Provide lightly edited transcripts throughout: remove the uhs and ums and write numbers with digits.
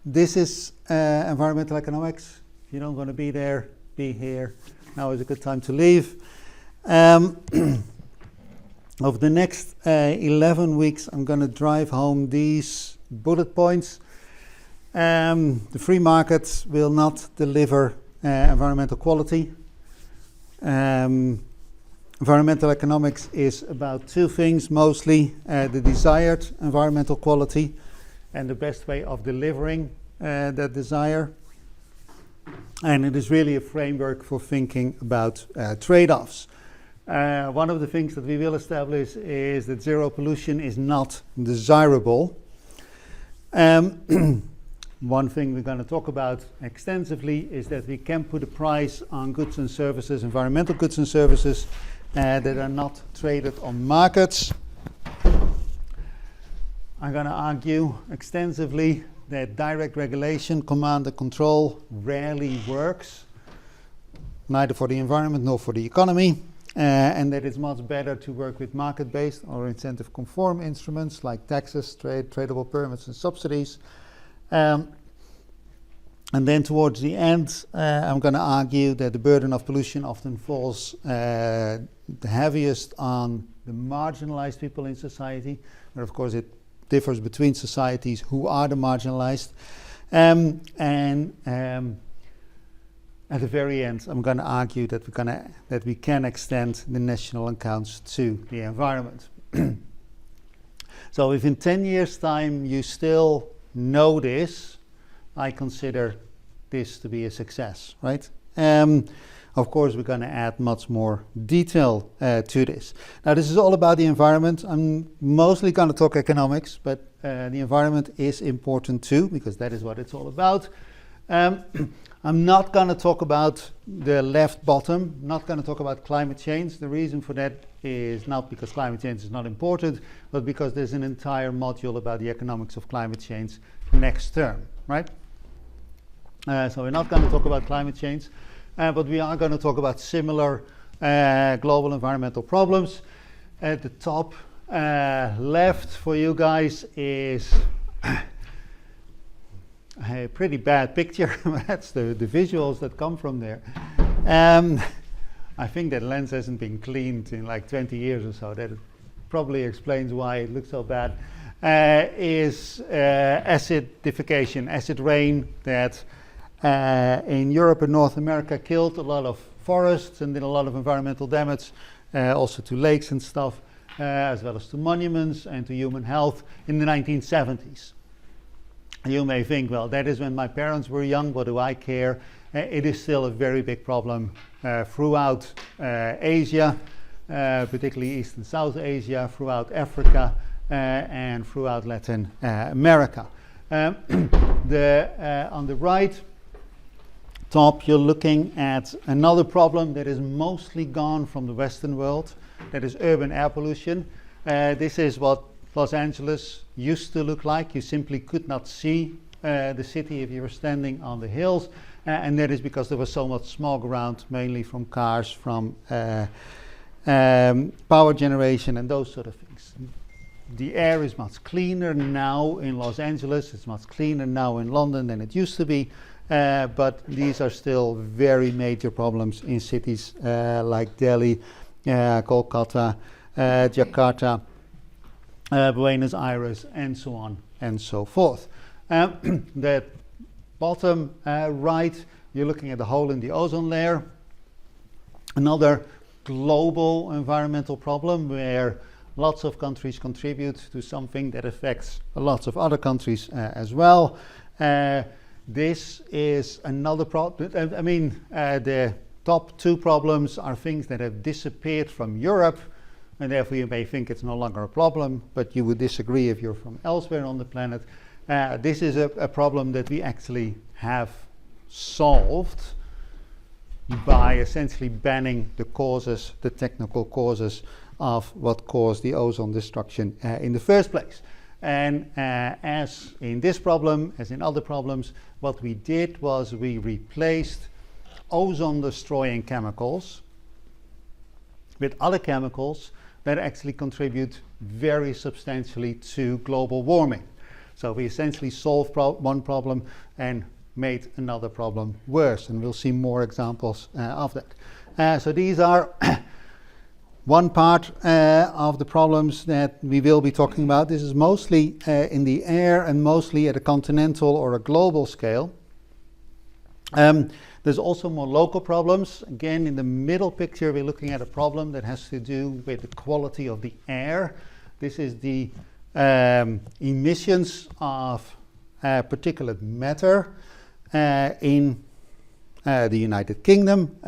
This is environmental economics. If you don't want to be there, be here. Now is a good time to leave. Over the next 11 weeks, I'm going to drive home these bullet points. The free markets will not deliver environmental quality. Environmental economics is about two things mostly, the desired environmental quality and the best way of delivering that desire. And it is really a framework for thinking about trade-offs. One of the things that we will establish is that zero pollution is not desirable. One thing we're going to talk about extensively is that we can put a price on goods and services, environmental goods and services, that are not traded on markets. I'm going to argue extensively that direct regulation, command and control rarely works, neither for the environment nor for the economy, and that it's much better to work with market-based or incentive-conform instruments like taxes, tradable permits and subsidies. And then towards the end, I'm going to argue that the burden of pollution often falls the heaviest on the marginalized people in society, but of course it differs between societies who are the marginalized. And at the very end, I'm going to argue that we can extend the national accounts to the environment. So if in 10 years' time you still know this, I consider this to be a success, right? Of course, we're going to add much more detail to this. Now, this is all about the environment. I'm mostly going to talk economics, but the environment is important too, because that is what it's all about. I'm not going to talk about the left bottom, not going to talk about climate change. The reason for that is not because climate change is not important, but because there's an entire module about the economics of climate change next term, right? So we're not going to talk about climate change, but we are going to talk about similar global environmental problems. At the top left for you guys is a pretty bad picture. That's the visuals that come from there. I think that lens hasn't been cleaned in like 20 years or so. That probably explains why it looks so bad. Is acidification, acid rain that in Europe and North America killed a lot of forests and did a lot of environmental damage, also to lakes and stuff, as well as to monuments and to human health in the 1970s. You may think, well, that is when my parents were young, what do I care? It is still a very big problem throughout Asia, particularly East and South Asia, throughout Africa, and throughout Latin America. On the right top, you're looking at another problem that is mostly gone from the Western world, that is urban air pollution. This is what Los Angeles used to look like. You simply could not see the city if you were standing on the hills, and that is because there was so much smog around, mainly from cars, from power generation and those sort of things. The air is much cleaner now in Los Angeles, it's much cleaner now in London than it used to be, but these are still very major problems in cities like Delhi, Kolkata, Jakarta, Buenos Aires, and so on and so forth. The bottom right, you're looking at the hole in the ozone layer, another global environmental problem where lots of countries contribute to something that affects lots of other countries as well. This is another problem. I mean, the top two problems are things that have disappeared from Europe, and therefore you may think it's no longer a problem, but you would disagree if you're from elsewhere on the planet. This is a problem that we actually have solved by essentially banning the causes, the technical causes of what caused the ozone destruction in the first place. And as in this problem, as in other problems, what we did was we replaced ozone-destroying chemicals with other chemicals that actually contribute very substantially to global warming. So we essentially solved one problem and made another problem worse, and we'll see more examples of that. So these are one part of the problems that we will be talking about. This is mostly in the air and mostly at a continental or a global scale. There's also more local problems. Again, in the middle picture, we're looking at a problem that has to do with the quality of the air. This is the emissions of particulate matter in the United Kingdom.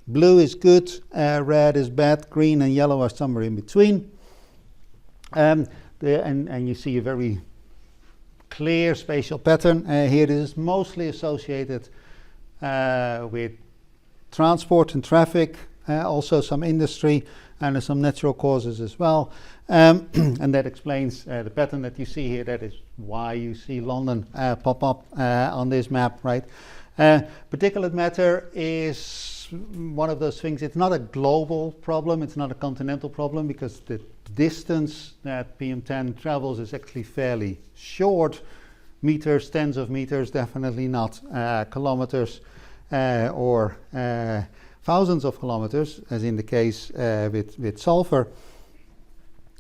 Blue is good, red is bad, green and yellow are somewhere in between. And you see a very clear spatial pattern here. This is mostly associated with transport and traffic, also some industry, and some natural causes as well. And that explains the pattern that you see here. That is why you see London pop up on this map, right? Particulate matter is one of those things. It's not a global problem, it's not a continental problem, because the distance that PM10 travels is actually fairly short. Meters, tens of meters, definitely not kilometers or thousands of kilometers, as in the case with sulfur.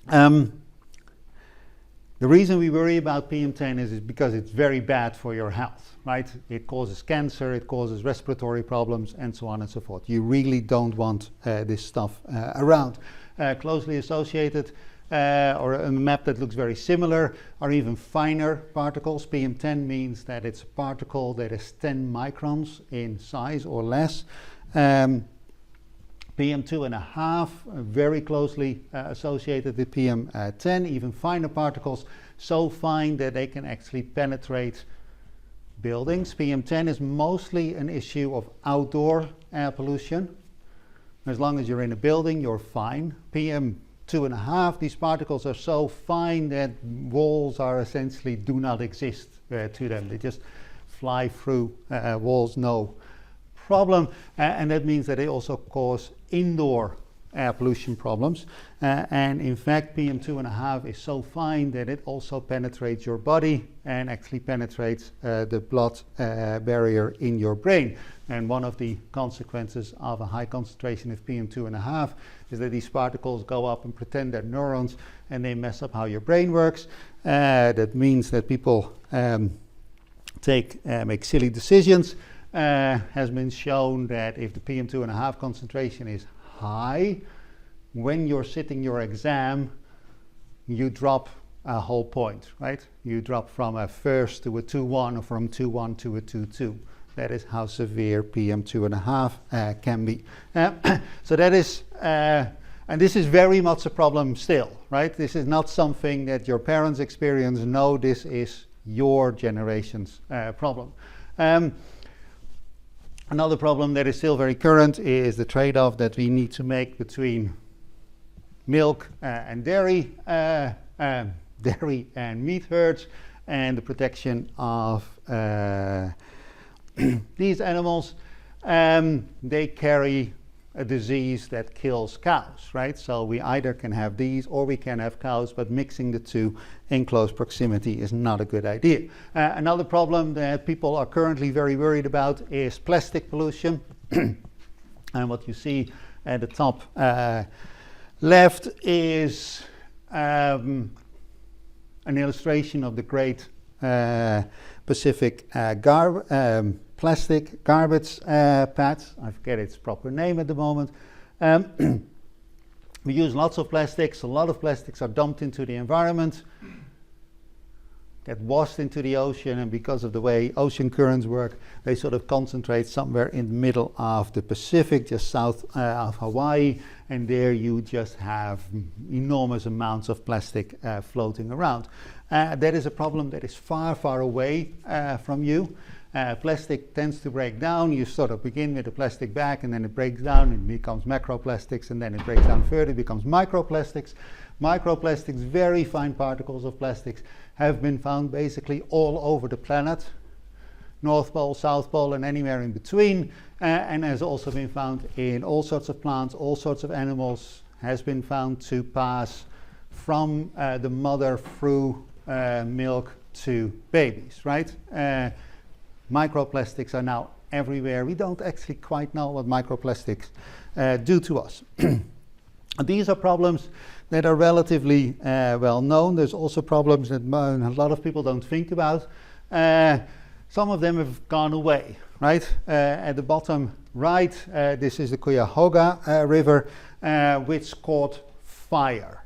The reason we worry about PM10 is because it's very bad for your health, right? It causes cancer, it causes respiratory problems, and so on and so forth. You really don't want this stuff around. Closely associated, or a map that looks very similar, are even finer particles. PM10 means that it's a particle that is 10 microns in size or less. PM2.5, very closely associated with PM10, even finer particles, so fine that they can actually penetrate buildings. PM10 is mostly an issue of outdoor air pollution. As long as you're in a building, you're fine. PM2.5, these particles are so fine that walls are essentially do not exist to them. They just fly through walls, no problem, and that means that they also cause indoor air pollution problems. And in fact, PM2.5 is so fine that it also penetrates your body and actually penetrates the blood barrier in your brain. And one of the consequences of a high concentration of PM2.5 is that these particles go up and pretend they're neurons, and they mess up how your brain works. That means that people make silly decisions. Has been shown that if the PM2.5 concentration is high, when you're sitting your exam, you drop a whole point, right? You drop from a first to a 2-1 or from 2-1 to a 2-2. That is how severe PM2.5 can be. So that is, and this is very much a problem still, right? This is not something that your parents experience. No, this is your generation's problem. Another problem that is still very current is the trade-off that we need to make between milk and dairy, dairy and meat herds, and the protection of these animals. They carry a disease that kills cows, right? So we either can have these or we can have cows, but mixing the two in close proximity is not a good idea. Another problem that people are currently very worried about is plastic pollution. And what you see at the top left is an illustration of the great Pacific plastic garbage pads. I forget its proper name at the moment. We use lots of plastics. A lot of plastics are dumped into the environment, get washed into the ocean, and because of the way ocean currents work, they sort of concentrate somewhere in the middle of the Pacific, just south of Hawaii, and there you just have enormous amounts of plastic floating around. That is a problem that is far, far away from you. Plastic tends to break down. You sort of begin with a plastic bag, and then it breaks down and becomes macroplastics, and then it breaks down further, it becomes microplastics. Microplastics, very fine particles of plastics, have been found basically all over the planet, North Pole, South Pole, and anywhere in between, and has also been found in all sorts of plants, all sorts of animals, has been found to pass from the mother through milk to babies, right? Microplastics are now everywhere. We don't actually quite know what microplastics do to us. These are problems that are relatively well known. There's also problems that a lot of people don't think about. Some of them have gone away, right? At the bottom right, this is the Cuyahoga River, which caught fire.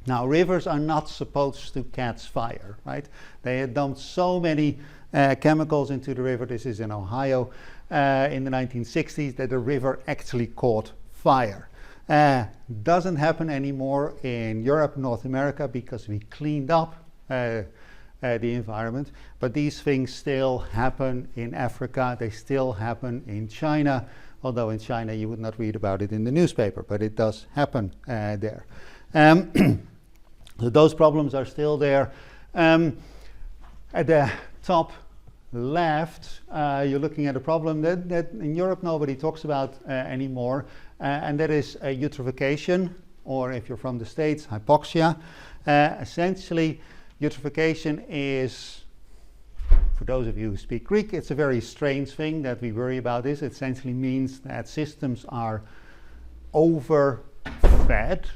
Now, rivers are not supposed to catch fire, right? They had dumped so many chemicals into the river, this is in Ohio, in the 1960s, that the river actually caught fire. Doesn't happen anymore in Europe, North America, because we cleaned up the environment, but these things still happen in Africa, they still happen in China, although in China you would not read about it in the newspaper, but it does happen there. So those problems are still there. At the top left, you're looking at a problem that in Europe nobody talks about anymore, and that is eutrophication, or if you're from the States, hypoxia. Essentially, eutrophication is, for those of you who speak Greek, it's a very strange thing that we worry about this. It essentially means that systems are overfed.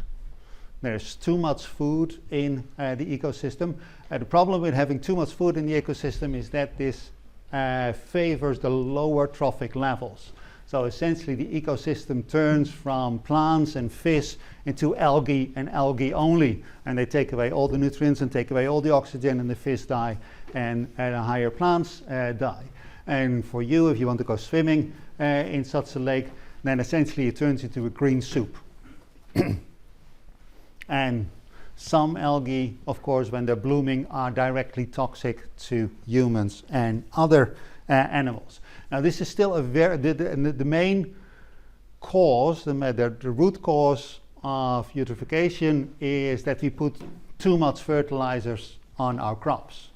There's too much food in the ecosystem. The problem with having too much food in the ecosystem is that this favors the lower trophic levels. So essentially the ecosystem turns from plants and fish into algae and algae only. And they take away all the nutrients and take away all the oxygen, and the fish die and the higher plants die. And for you, if you want to go swimming in such a lake, then essentially it turns into a green soup. And some algae, of course, when they're blooming, are directly toxic to humans and other animals. Now, this is still a the main cause, the root cause of eutrophication is that we put too much fertilizers on our crops.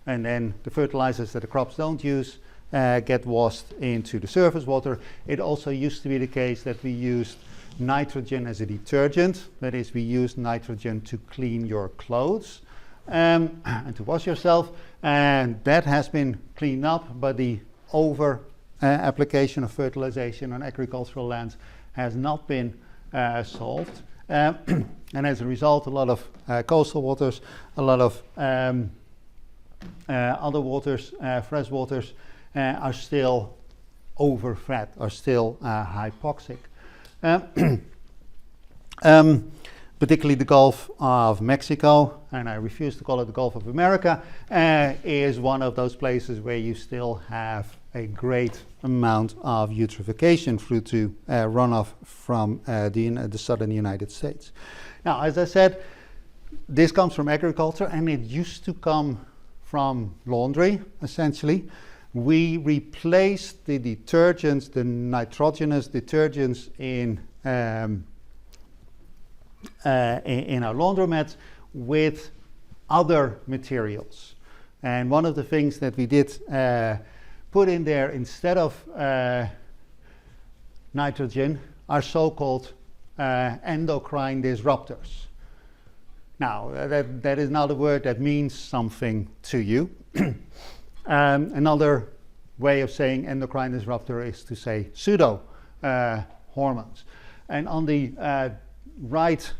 And then the fertilizers that the crops don't use get washed into the surface water. It also used to be the case that we used nitrogen as a detergent. That is, we use nitrogen to clean your clothes and to wash yourself, and that has been cleaned up, but the over application of fertilization on agricultural lands has not been solved, and as a result a lot of coastal waters, a lot of other waters, fresh waters, are still overfed, are still hypoxic. Particularly the Gulf of Mexico, and I refuse to call it the Gulf of America, is one of those places where you still have a great amount of eutrophication through to runoff from the southern United States. Now, as I said, this comes from agriculture, and it used to come from laundry, essentially. We replaced the detergents, the nitrogenous detergents in our laundromats with other materials. And one of the things that we did put in there instead of nitrogen are so-called endocrine disruptors. Now, that is not a word that means something to you. Another way of saying endocrine disruptor is to say pseudo hormones. And on the right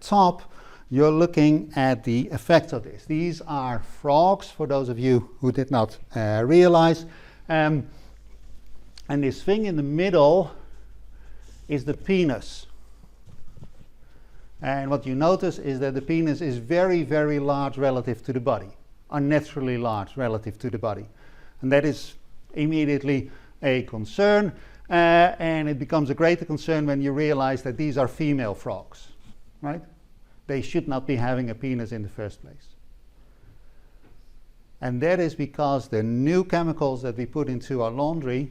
top, you're looking at the effects of this. These are frogs, for those of you who did not realize. And this thing in the middle is the penis. And what you notice is that the penis is very, very large relative to the body, unnaturally large relative to the body. And that is immediately a concern, and it becomes a greater concern when you realize that these are female frogs, right? They should not be having a penis in the first place. And that is because the new chemicals that we put into our laundry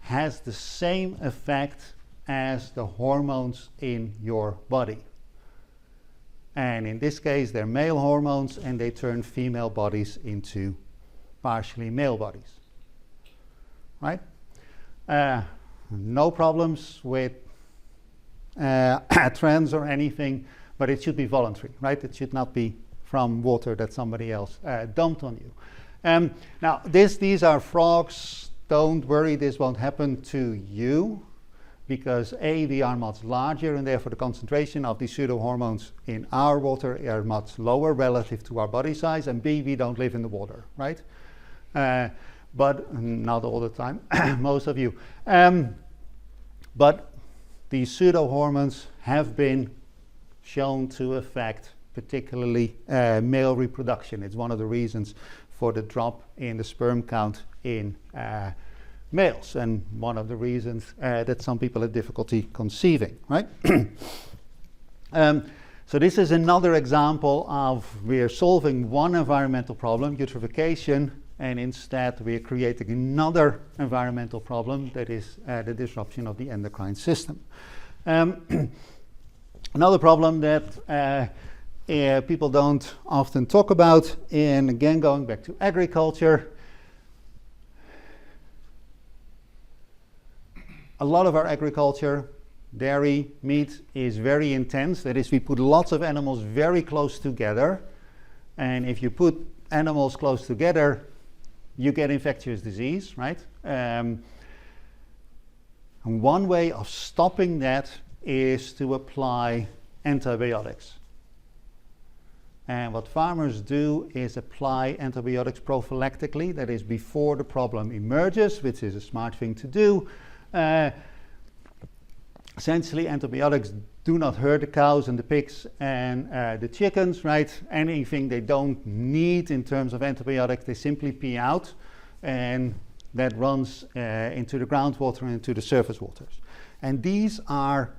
has the same effect as the hormones in your body. And in this case, they're male hormones, and they turn female bodies into partially male bodies, right? No problems with trends or anything, but it should be voluntary, right? It should not be from water that somebody else dumped on you. Now, these are frogs. Don't worry, this won't happen to you, because A, we are much larger, and therefore the concentration of these pseudohormones in our water are much lower relative to our body size, and B, we don't live in the water, right? But not all the time, most of you. But these pseudohormones have been shown to affect particularly male reproduction. It's one of the reasons for the drop in the sperm count in males, and one of the reasons that some people have difficulty conceiving, right? So this is another example of we're solving one environmental problem, eutrophication, and instead we're creating another environmental problem, that is the disruption of the endocrine system. Another problem that people don't often talk about, and again going back to agriculture, a lot of our agriculture, dairy, meat, is very intense. That is, we put lots of animals very close together, and if you put animals close together, you get infectious disease, right? And one way of stopping that is to apply antibiotics. And what farmers do is apply antibiotics prophylactically, that is before the problem emerges, which is a smart thing to do. Essentially, antibiotics do not hurt the cows and the pigs and the chickens, right? Anything they don't need in terms of antibiotics, they simply pee out, and that runs into the groundwater and into the surface waters. And these are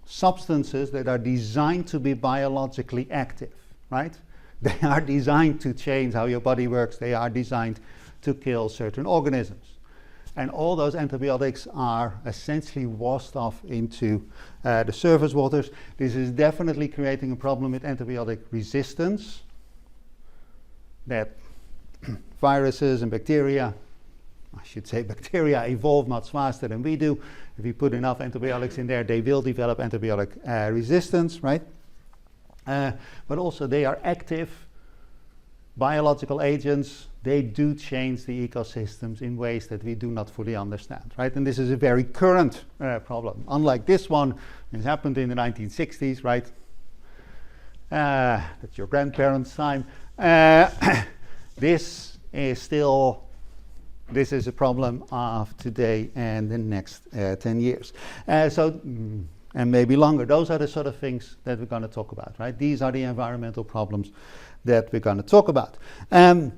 substances that are designed to be biologically active, right? They are designed to change how your body works. They are designed to kill certain organisms. And all those antibiotics are essentially washed off into the surface waters. This is definitely creating a problem with antibiotic resistance, that viruses and bacteria, I should say bacteria, evolve much faster than we do. If you put enough antibiotics in there, they will develop antibiotic resistance, right? But also they are active biological agents. They do change the ecosystems in ways that we do not fully understand, right? And this is a very current problem. Unlike this one, it happened in the 1960s, right? That's your grandparents' time. This is a problem of today and the next 10 years. And maybe longer. Those are the sort of things that we're going to talk about, right? These are the environmental problems that we're going to talk about. I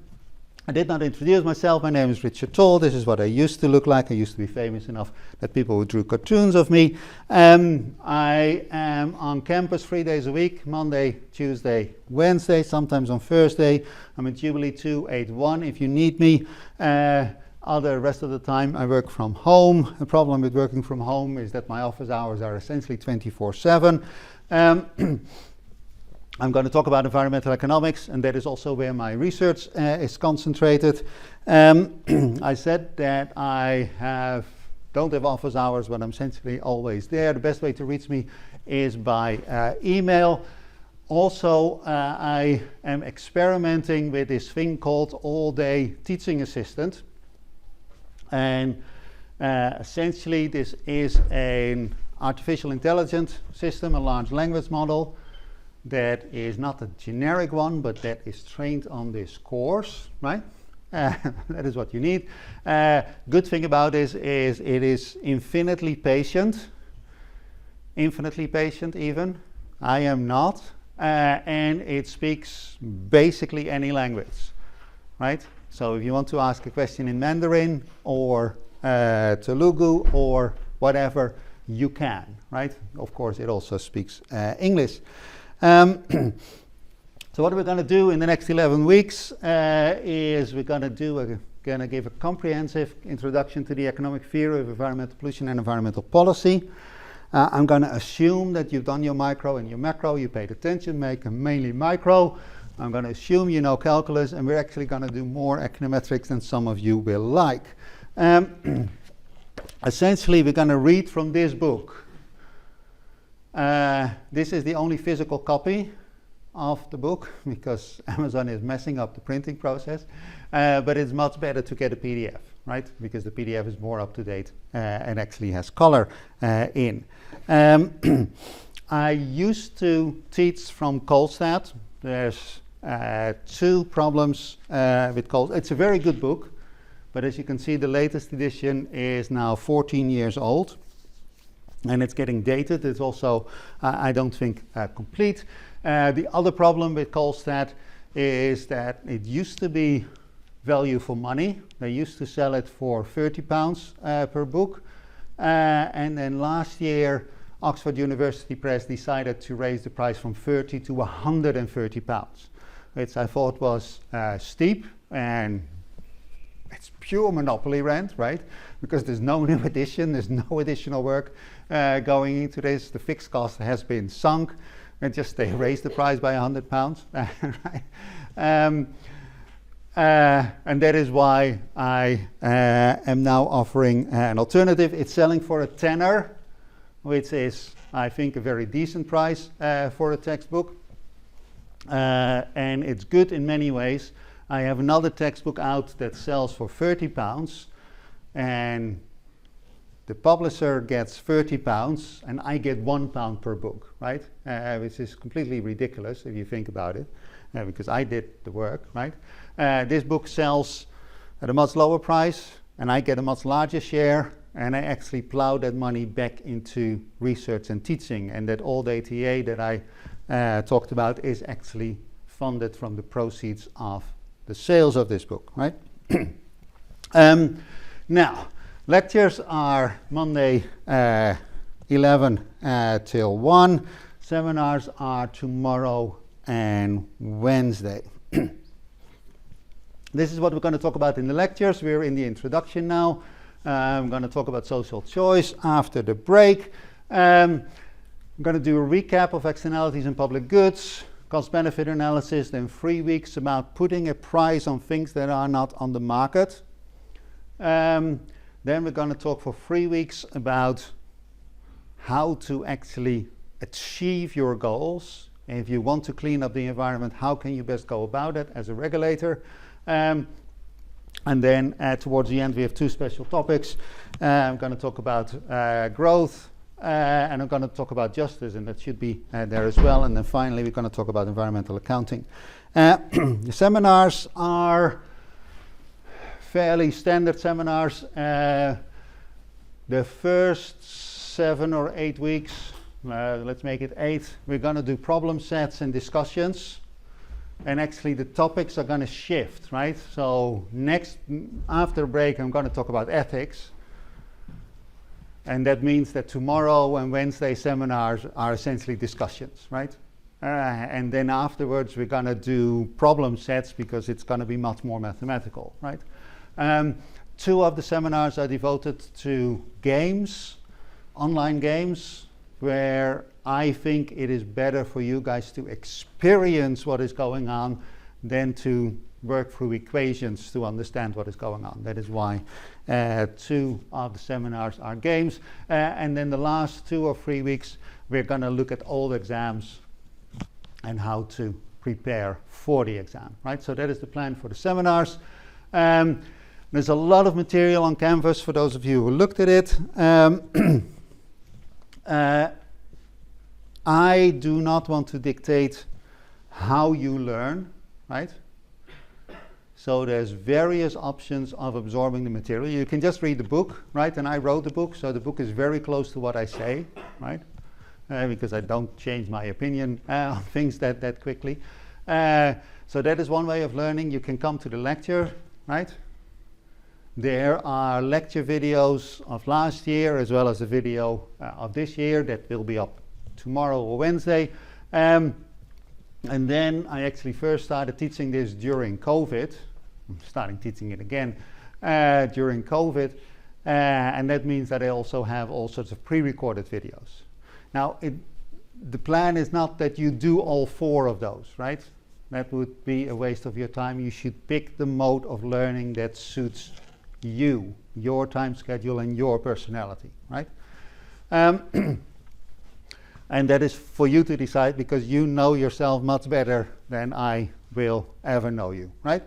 did not introduce myself. My name is Richard Toll. This is what I used to look like. I used to be famous enough that people drew cartoons of me. I am on campus 3 days a week, Monday, Tuesday, Wednesday, sometimes on Thursday. I'm at Jubilee 281 if you need me. The rest of the time I work from home. The problem with working from home is that my office hours are essentially 24/7. I'm going to talk about environmental economics, and that is also where my research is concentrated. I said that I don't have office hours, but I'm essentially always there. The best way to reach me is by email. Also, I am experimenting with this thing called all-day teaching assistant. And essentially this is an artificial intelligence system, a large language model, that is not a generic one, but that is trained on this course, right? That is what you need. Good thing about this is it is infinitely patient even. I am not. And it speaks basically any language, right? So if you want to ask a question in Mandarin or Telugu or whatever, you can, right? Of course, it also speaks English. So what we're going to do in the next 11 weeks is we're going to give a comprehensive introduction to the economic theory of environmental pollution and environmental policy. I'm going to assume that you've done your micro and your macro, you paid attention, mainly micro. I'm going to assume you know calculus, and we're actually going to do more econometrics than some of you will like. Essentially, we're going to read from this book. This is the only physical copy of the book because Amazon is messing up the printing process, but it's much better to get a PDF, right? Because the PDF is more up to date and actually has color in. I used to teach from Kolstad. There's 2 problems with Kolstad. It's a very good book, but as you can see, the latest edition is now 14 years old. And it's getting dated. It's also, I don't think, complete. The other problem with Kolstad is that it used to be value for money. They used to sell it for £30 per book. And then last year, Oxford University Press decided to raise the price from £30 to £130, which I thought was steep, and it's pure monopoly rent, right? Because there's no new edition, there's no additional work going into this. The fixed cost has been sunk, and just they raised the price by £100, right? And that is why I am now offering an alternative. It's selling for a tenner, which is, I think, a very decent price for a textbook. And it's good in many ways. I have another textbook out that sells for £30, and the publisher gets £30 and I get £1 per book, right? Which is completely ridiculous if you think about it, because I did the work, right? This book sells at a much lower price and I get a much larger share, and I actually plow that money back into research and teaching, and that old ATA that I talked about is actually funded from the proceeds of the sales of this book, right? Now, lectures are Monday 11 till 1. Seminars are tomorrow and Wednesday. This is what we're going to talk about in the lectures. We're in the introduction now. I'm going to talk about social choice after the break. I'm going to do a recap of externalities and public goods, cost-benefit analysis, then 3 weeks about putting a price on things that are not on the market. Then we're going to talk for 3 weeks about how to actually achieve your goals. And if you want to clean up the environment, how can you best go about it as a regulator? And then towards the end, we have 2 special topics. I'm going to talk about growth, and I'm going to talk about justice, and that should be there as well. And then finally, we're going to talk about environmental accounting. The seminars are fairly standard seminars. The first 7 or 8 weeks, let's make it 8, we're going to do problem sets and discussions. And actually the topics are going to shift, right? So after break, I'm going to talk about ethics. And that means that tomorrow and Wednesday seminars are essentially discussions, right? And then afterwards, we're going to do problem sets because it's going to be much more mathematical, right? 2 of the seminars are devoted to games, online games, where I think it is better for you guys to experience what is going on than to work through equations to understand what is going on. That is why 2 of the seminars are games. And then the last 2 or 3 weeks, we're going to look at old exams and how to prepare for the exam, right? So that is the plan for the seminars. There's a lot of material on Canvas for those of you who looked at it. I do not want to dictate how you learn, right? So there's various options of absorbing the material. You can just read the book, right? And I wrote the book, so the book is very close to what I say, right? Because I don't change my opinion on things that quickly. So that is one way of learning. You can come to the lecture, right? There are lecture videos of last year as well as a video of this year that will be up tomorrow or Wednesday. And then I actually first started teaching this during COVID. I'm starting teaching it again during COVID. And that means that I also have all sorts of pre-recorded videos. Now, the plan is not that you do all 4 of those, right? That would be a waste of your time. You should pick the mode of learning that suits you, your time schedule and your personality, right? And that is for you to decide, because you know yourself much better than I will ever know you, right?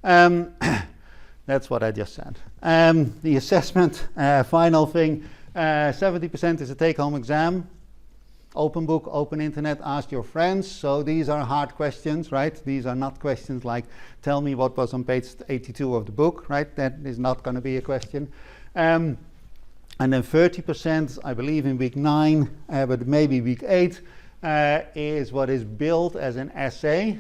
That's what I just said. The assessment, final thing, 70% is a take-home exam. Open book, open internet, ask your friends. So these are hard questions, right? These are not questions like, tell me what was on page 82 of the book, right? That is not going to be a question. And then 30%, I believe in week 9, but maybe week 8, is what is built as an essay.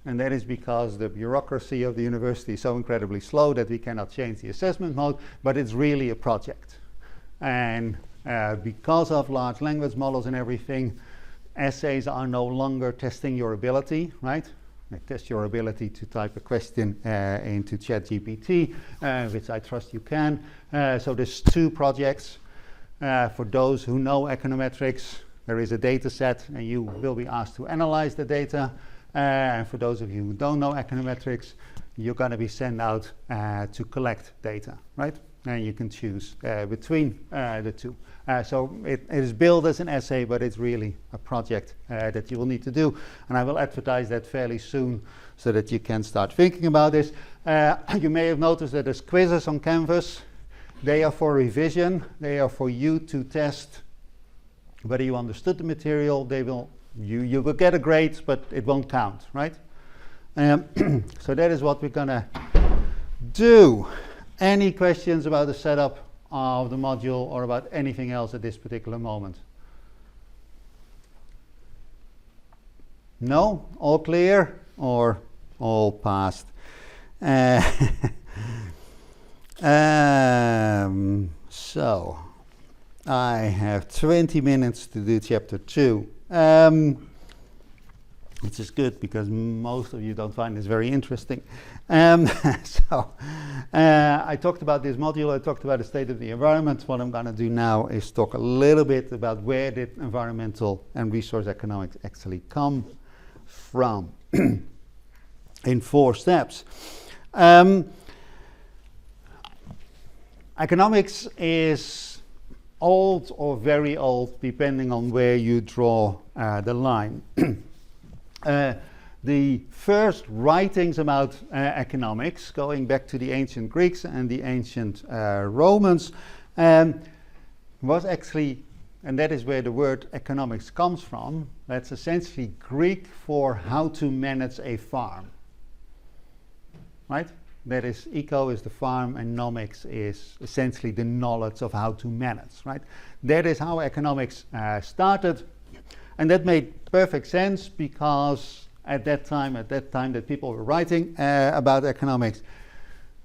And that is because the bureaucracy of the university is so incredibly slow that we cannot change the assessment mode, but it's really a project. And because of large language models and everything, essays are no longer testing your ability, right? They test your ability to type a question into ChatGPT, which I trust you can. So there's 2 projects. For those who know econometrics, there is a data set, and you will be asked to analyze the data. And for those of you who don't know econometrics, you're going to be sent out to collect data, right? And you can choose between the 2. So it is built as an essay, but it's really a project that you will need to do. And I will advertise that fairly soon so that you can start thinking about this. You may have noticed that there's quizzes on Canvas. They are for revision. They are for you to test whether you understood the material. You will get a grade, but it won't count, right? So that is what we're going to do. Any questions about the setup of the module or about anything else at this particular moment? No? All clear or all passed? So I have 20 minutes to do chapter 2. Which is good because most of you don't find this very interesting. So I talked about this module, I talked about the state of the environment. What I'm going to do now is talk a little bit about where did environmental and resource economics actually come from in 4 steps. Economics is old or very old, depending on where you draw the line. The first writings about economics, going back to the ancient Greeks and the ancient Romans, was actually, and that is where the word economics comes from, that's essentially Greek for how to manage a farm. Right? That is, eco is the farm and nomics is essentially the knowledge of how to manage, right? That is how economics started. And that made perfect sense because at that time that people were writing about economics,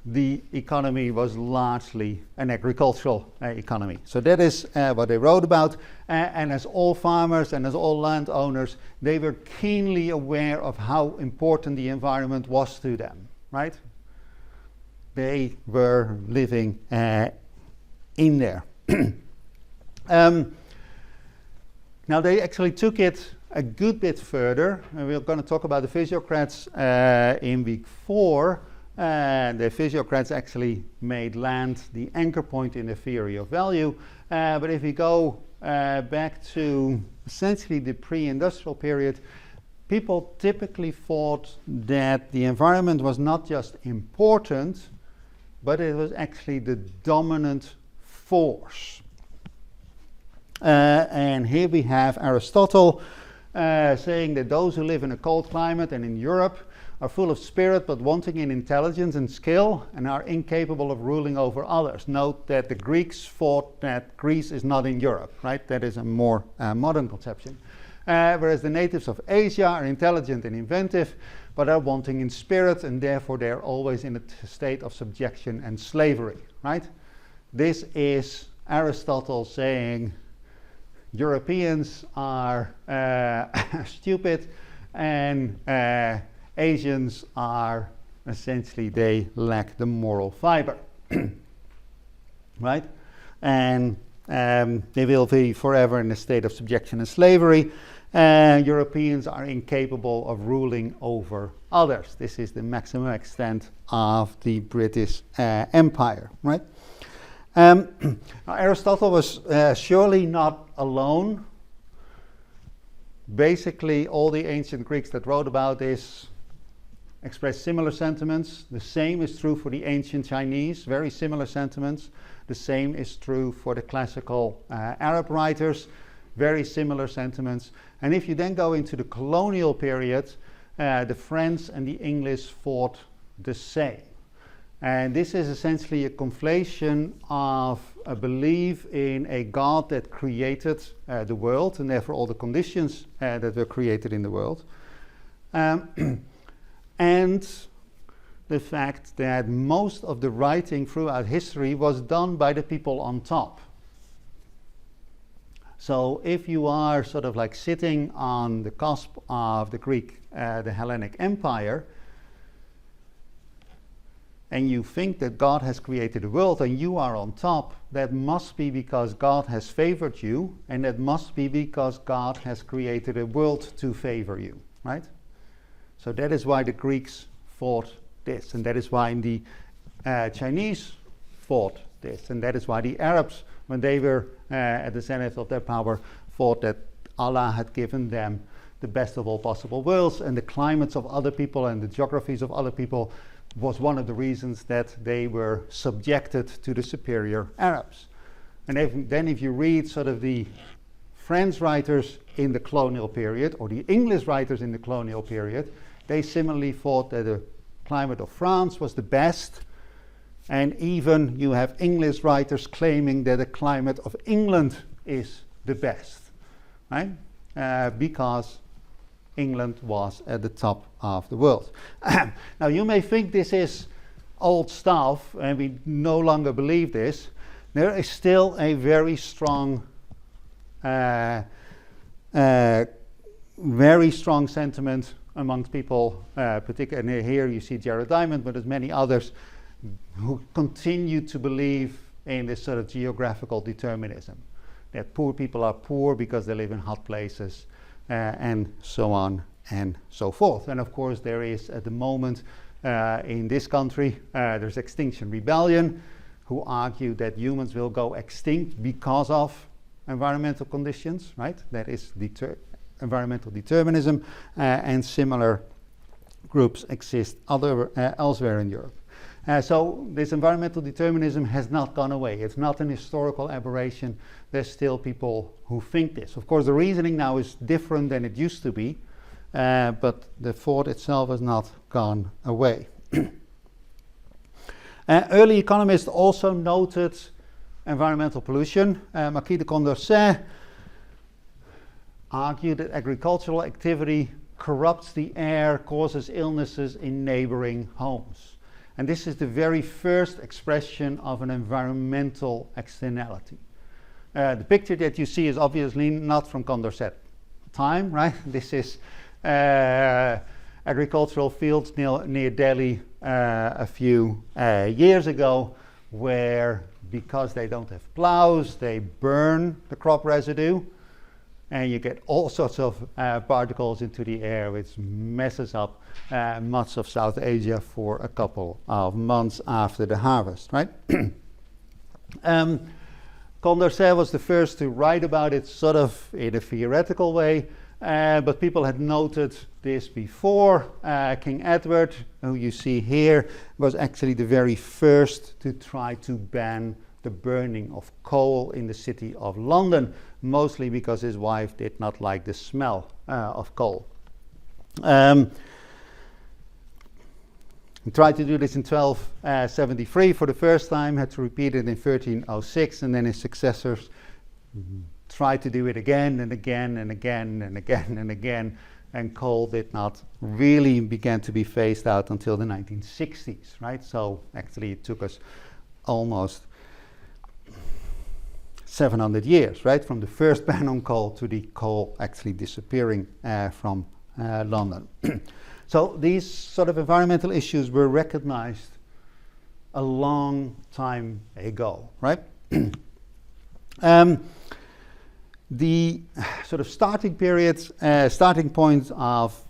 the economy was largely an agricultural economy. So that is what they wrote about. And as all farmers and as all landowners, they were keenly aware of how important the environment was to them, right? They were living in there. Now they actually took it a good bit further, and we're going to talk about the physiocrats in week 4. The physiocrats actually made land the anchor point in the theory of value. But if we go back to essentially the pre-industrial period, people typically thought that the environment was not just important, but it was actually the dominant force. And here we have Aristotle saying that those who live in a cold climate and in Europe are full of spirit but wanting in intelligence and skill and are incapable of ruling over others. Note that the Greeks thought that Greece is not in Europe, right? That is a more modern conception. Whereas the natives of Asia are intelligent and inventive but are wanting in spirit, and therefore they're always in a state of subjection and slavery, right? This is Aristotle saying Europeans are stupid and Asians are essentially, they lack the moral fiber, right? And they will be forever in a state of subjection and slavery. Europeans are incapable of ruling over others. This is the maximum extent of the British Empire, right? Aristotle was surely not alone basically all the ancient Greeks that wrote about this express similar sentiments. The same is true for the ancient Chinese, very similar sentiments. The same is true for the classical Arab writers, very similar sentiments. And if you then go into the colonial period, the French and the English fought the same. And this is essentially a conflation of a belief in a God that created the world, and therefore all the conditions that were created in the world. And the fact that most of the writing throughout history was done by the people on top. So if you are sort of like sitting on the cusp of the Greek, the Hellenic Empire, and you think that God has created the world and you are on top, that must be because God has favored you, and that must be because God has created a world to favor you, right? So that is why the Greeks fought this, and that is why the Chinese fought this, and that is why the Arabs, when they were at the zenith of their power, thought that Allah had given them the best of all possible worlds, and the climates of other people and the geographies of other people was one of the reasons that they were subjected to the superior Arabs. And if you read sort of the French writers in the colonial period, or the English writers in the colonial period, they similarly thought that the climate of France was the best, and even you have English writers claiming that the climate of England is the best, right? Because England was at the top of the world. Now you may think this is old stuff and we no longer believe this. There is still a very strong sentiment amongst people, particularly here you see Jared Diamond, but there's many others who continue to believe in this sort of geographical determinism, that poor people are poor because they live in hot places, and so on and so forth. And of course there is at the moment in this country there's Extinction Rebellion, who argue that humans will go extinct because of environmental conditions, right? That is environmental determinism, and similar groups exist elsewhere in Europe. So this environmental determinism has not gone away. It's not an historical aberration. There's still people who think this. Of course, the reasoning now is different than it used to be, but the thought itself has not gone away. Early economists also noted environmental pollution. Marquis de Condorcet argued that agricultural activity corrupts the air, causes illnesses in neighboring homes. And this is the very first expression of an environmental externality. The picture that you see is obviously not from Condorcet time, right? This is agricultural fields near Delhi a few years ago, where because they don't have plows, they burn the crop residue, and you get all sorts of particles into the air, which messes up much of South Asia for a couple of months after the harvest, right? Condorcet was the first to write about it sort of in a theoretical way, but people had noted this before. King Edward, who you see here, was actually the very first to try to ban the burning of coal in the city of London, mostly because his wife did not like the smell of coal. He tried to do this in 1273 for the first time, had to repeat it in 1306, and then his successors tried to do it again and again and again and again and again, and coal did not really begin to be phased out until the 1960s, right? So actually it took us almost 700 years, right, from the first ban on coal to the coal actually disappearing from London. So these sort of environmental issues were recognized a long time ago, right? The sort of starting point of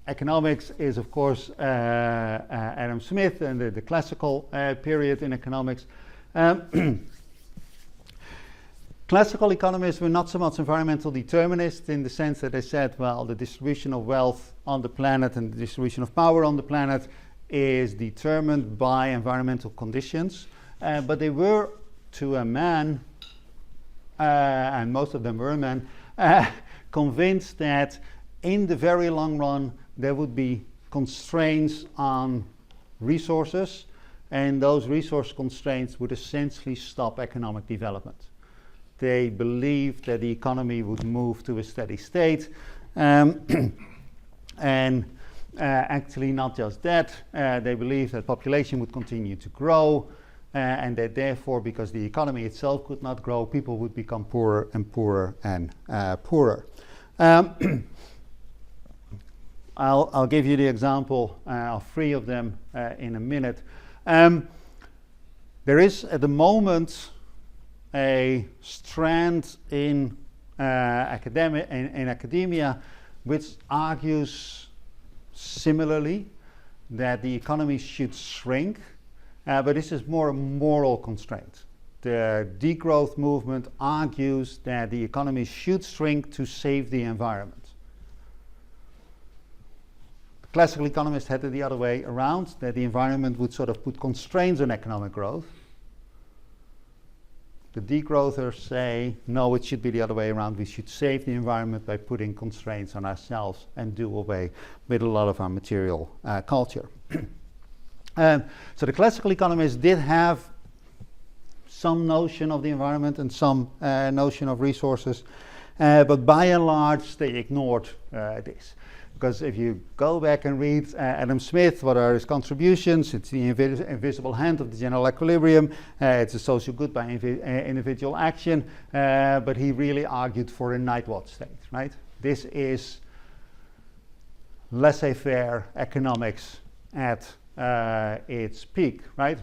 economics is, of course, Adam Smith and the classical period in economics. Classical economists were not so much environmental determinists in the sense that they said, well, the distribution of wealth on the planet and the distribution of power on the planet is determined by environmental conditions. But they were, to a man, and most of them were men, convinced that in the very long run there would be constraints on resources, and those resource constraints would essentially stop economic development. They believed that the economy would move to a steady state, and actually not just that, they believed that population would continue to grow, and that therefore, because the economy itself could not grow, people would become poorer and poorer and poorer. I'll give you the example of 3 of them in a minute. There is at the moment a strand in academia which argues similarly that the economy should shrink, but this is more a moral constraint. The degrowth movement argues that the economy should shrink to save the environment. The classical economists had it the other way around, that the environment would sort of put constraints on economic growth. The degrowthers say, no, it should be the other way around. We should save the environment by putting constraints on ourselves and do away with a lot of our material culture. So the classical economists did have some notion of the environment and some notion of resources, but by and large they ignored this. Because if you go back and read Adam Smith, what are his contributions? It's the invisible hand of the general equilibrium. It's a social good by individual action. But he really argued for a night watch state, right? This is laissez-faire economics at its peak, right?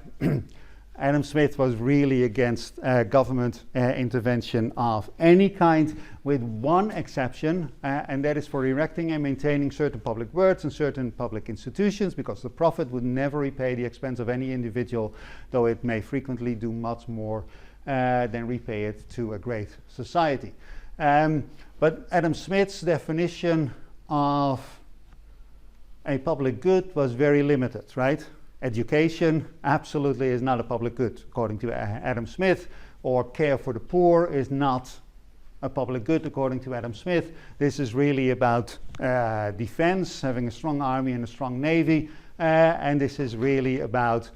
Adam Smith was really against government intervention of any kind, with one exception, and that is for erecting and maintaining certain public works and certain public institutions, because the profit would never repay the expense of any individual, though it may frequently do much more than repay it to a great society. But Adam Smith's definition of a public good was very limited, right? Education absolutely is not a public good, according to Adam Smith, or care for the poor is not a public good, according to Adam Smith. This is really about defense, having a strong army and a strong navy, and this is really about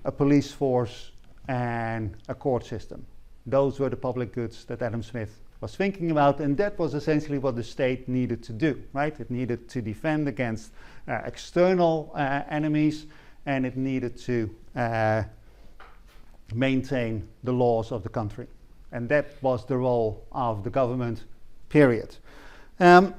a police force and a court system. Those were the public goods that Adam Smith was thinking about, and that was essentially what the state needed to do, right? It needed to defend against external enemies, and it needed to maintain the laws of the country. And that was the role of the government, period. Now,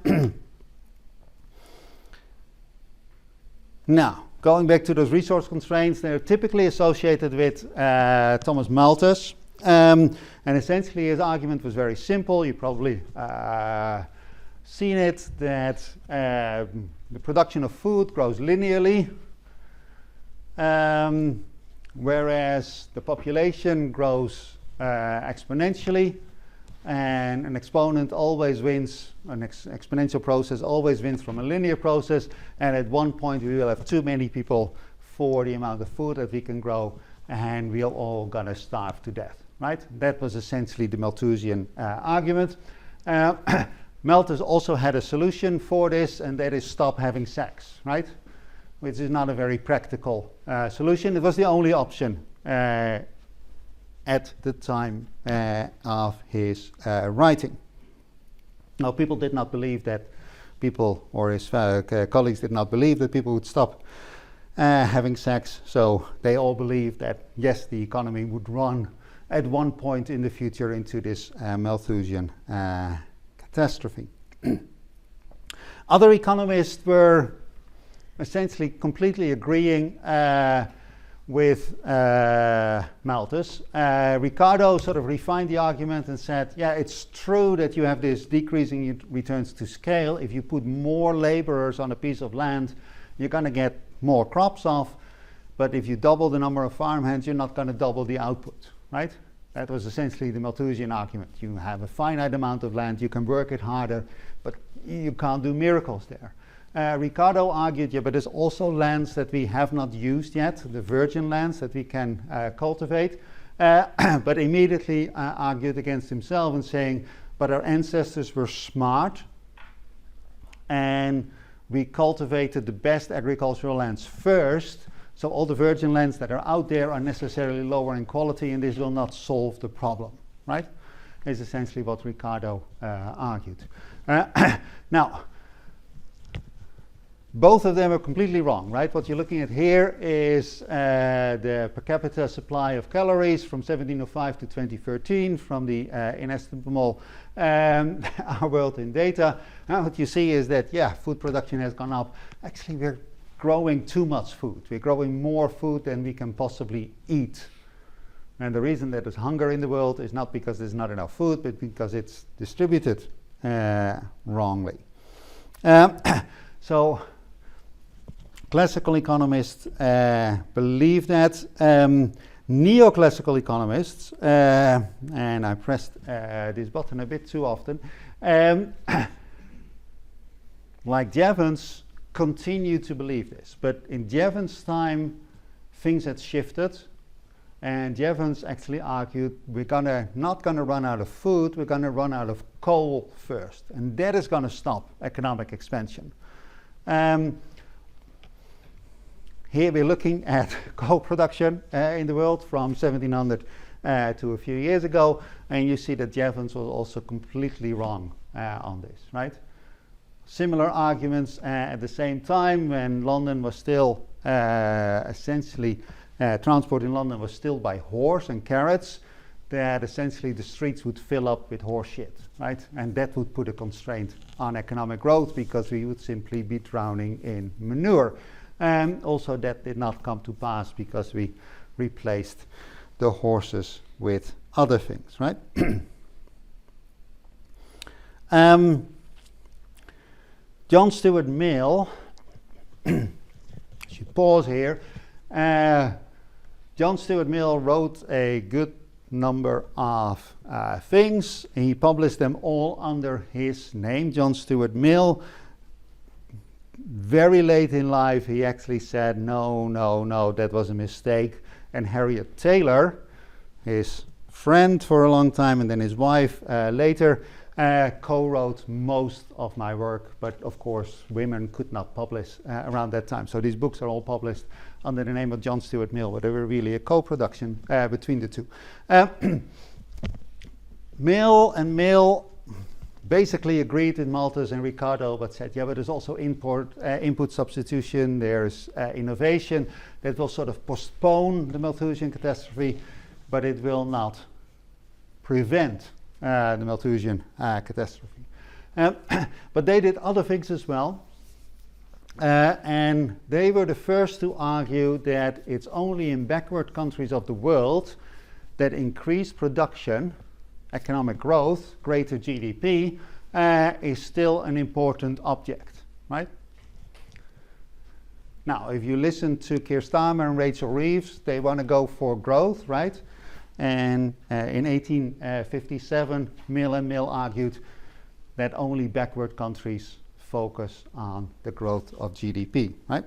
going back to those resource constraints, they're typically associated with Thomas Malthus. And essentially his argument was very simple. You probably seen it, that the production of food grows linearly, whereas the population grows exponentially, and an exponent always wins, an exponential process always wins from a linear process, and at one point we will have too many people for the amount of food that we can grow, and we're all gonna starve to death, right? That was essentially the Malthusian argument. Malthus also had a solution for this, and that is stop having sex, right? Which is not a very practical solution. It was the only option at the time of his writing. Now, people did not believe that people, or his colleagues did not believe that people would stop having sex, so they all believed that, yes, the economy would run at one point in the future into this Malthusian catastrophe. Other economists were essentially completely agreeing with Malthus. Ricardo sort of refined the argument and said, yeah, it's true that you have this decreasing returns to scale. If you put more laborers on a piece of land, you're going to get more crops off. But if you double the number of farmhands, you're not going to double the output, right? That was essentially the Malthusian argument. You have a finite amount of land, you can work it harder, but you can't do miracles there. Ricardo argued, yeah, but there's also lands that we have not used yet, the virgin lands that we can cultivate, but immediately argued against himself and saying, but our ancestors were smart and we cultivated the best agricultural lands first, so all the virgin lands that are out there are necessarily lower in quality and this will not solve the problem, right? Is essentially what Ricardo argued. Now, both of them are completely wrong, right? What you're looking at here is the per capita supply of calories from 1705 to 2013 from the inestimable Our World in Data. Now what you see is that, yeah, food production has gone up. Actually, we're growing too much food. We're growing more food than we can possibly eat. And the reason that there's hunger in the world is not because there's not enough food, but because it's distributed wrongly. So classical economists believe that. Neoclassical economists, and I pressed this button a bit too often, like Jevons, continue to believe this. But in Jevons' time, things had shifted, and Jevons actually argued we're not gonna run out of food, we're gonna run out of coal first, and that is gonna stop economic expansion. Here we're looking at coal production in the world from 1700 to a few years ago, and you see that Jevons was also completely wrong on this, right? Similar arguments at the same time when London was still essentially, transport in London was still by horse and carrots, that essentially the streets would fill up with horse shit, right? And that would put a constraint on economic growth because we would simply be drowning in manure. And also that did not come to pass because we replaced the horses with other things, right? John Stuart Mill, I should pause here. John Stuart Mill wrote a good number of things. He published them all under his name, John Stuart Mill. Very late in life, he actually said, no, that was a mistake. And Harriet Taylor, his friend for a long time, and then his wife later, co-wrote most of my work. But of course, women could not publish around that time. So these books are all published under the name of John Stuart Mill, but they were really a co-production between the two. Mill basically agreed with Malthus and Ricardo, but said, yeah, but there's also input substitution, there's innovation that will sort of postpone the Malthusian catastrophe, but it will not prevent the Malthusian catastrophe. But they did other things as well, and they were the first to argue that it's only in backward countries of the world that increased production, economic growth, greater GDP, is still an important object, right? Now, if you listen to Keir Starmer and Rachel Reeves, they want to go for growth, right? And in 1857, Mill argued that only backward countries focus on the growth of GDP, right?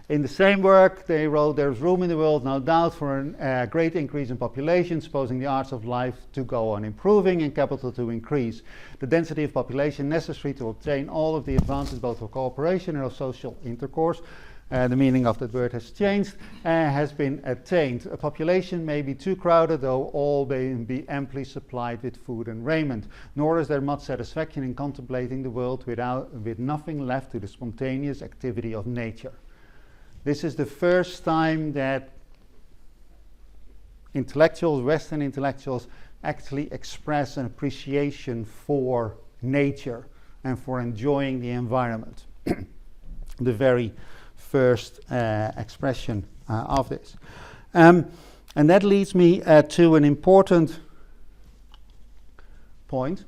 In the same work, they wrote, there's room in the world, no doubt, for a great increase in population, supposing the arts of life to go on improving and capital to increase. The density of population necessary to obtain all of the advances, both of cooperation and of social intercourse, the meaning of that word has changed, has been attained. A population may be too crowded, though all may be amply supplied with food and raiment. Nor is there much satisfaction in contemplating the world with nothing left to the spontaneous activity of nature. This is the first time that intellectuals, Western intellectuals, actually express an appreciation for nature and for enjoying the environment. The very first expression of this. And that leads me to an important point.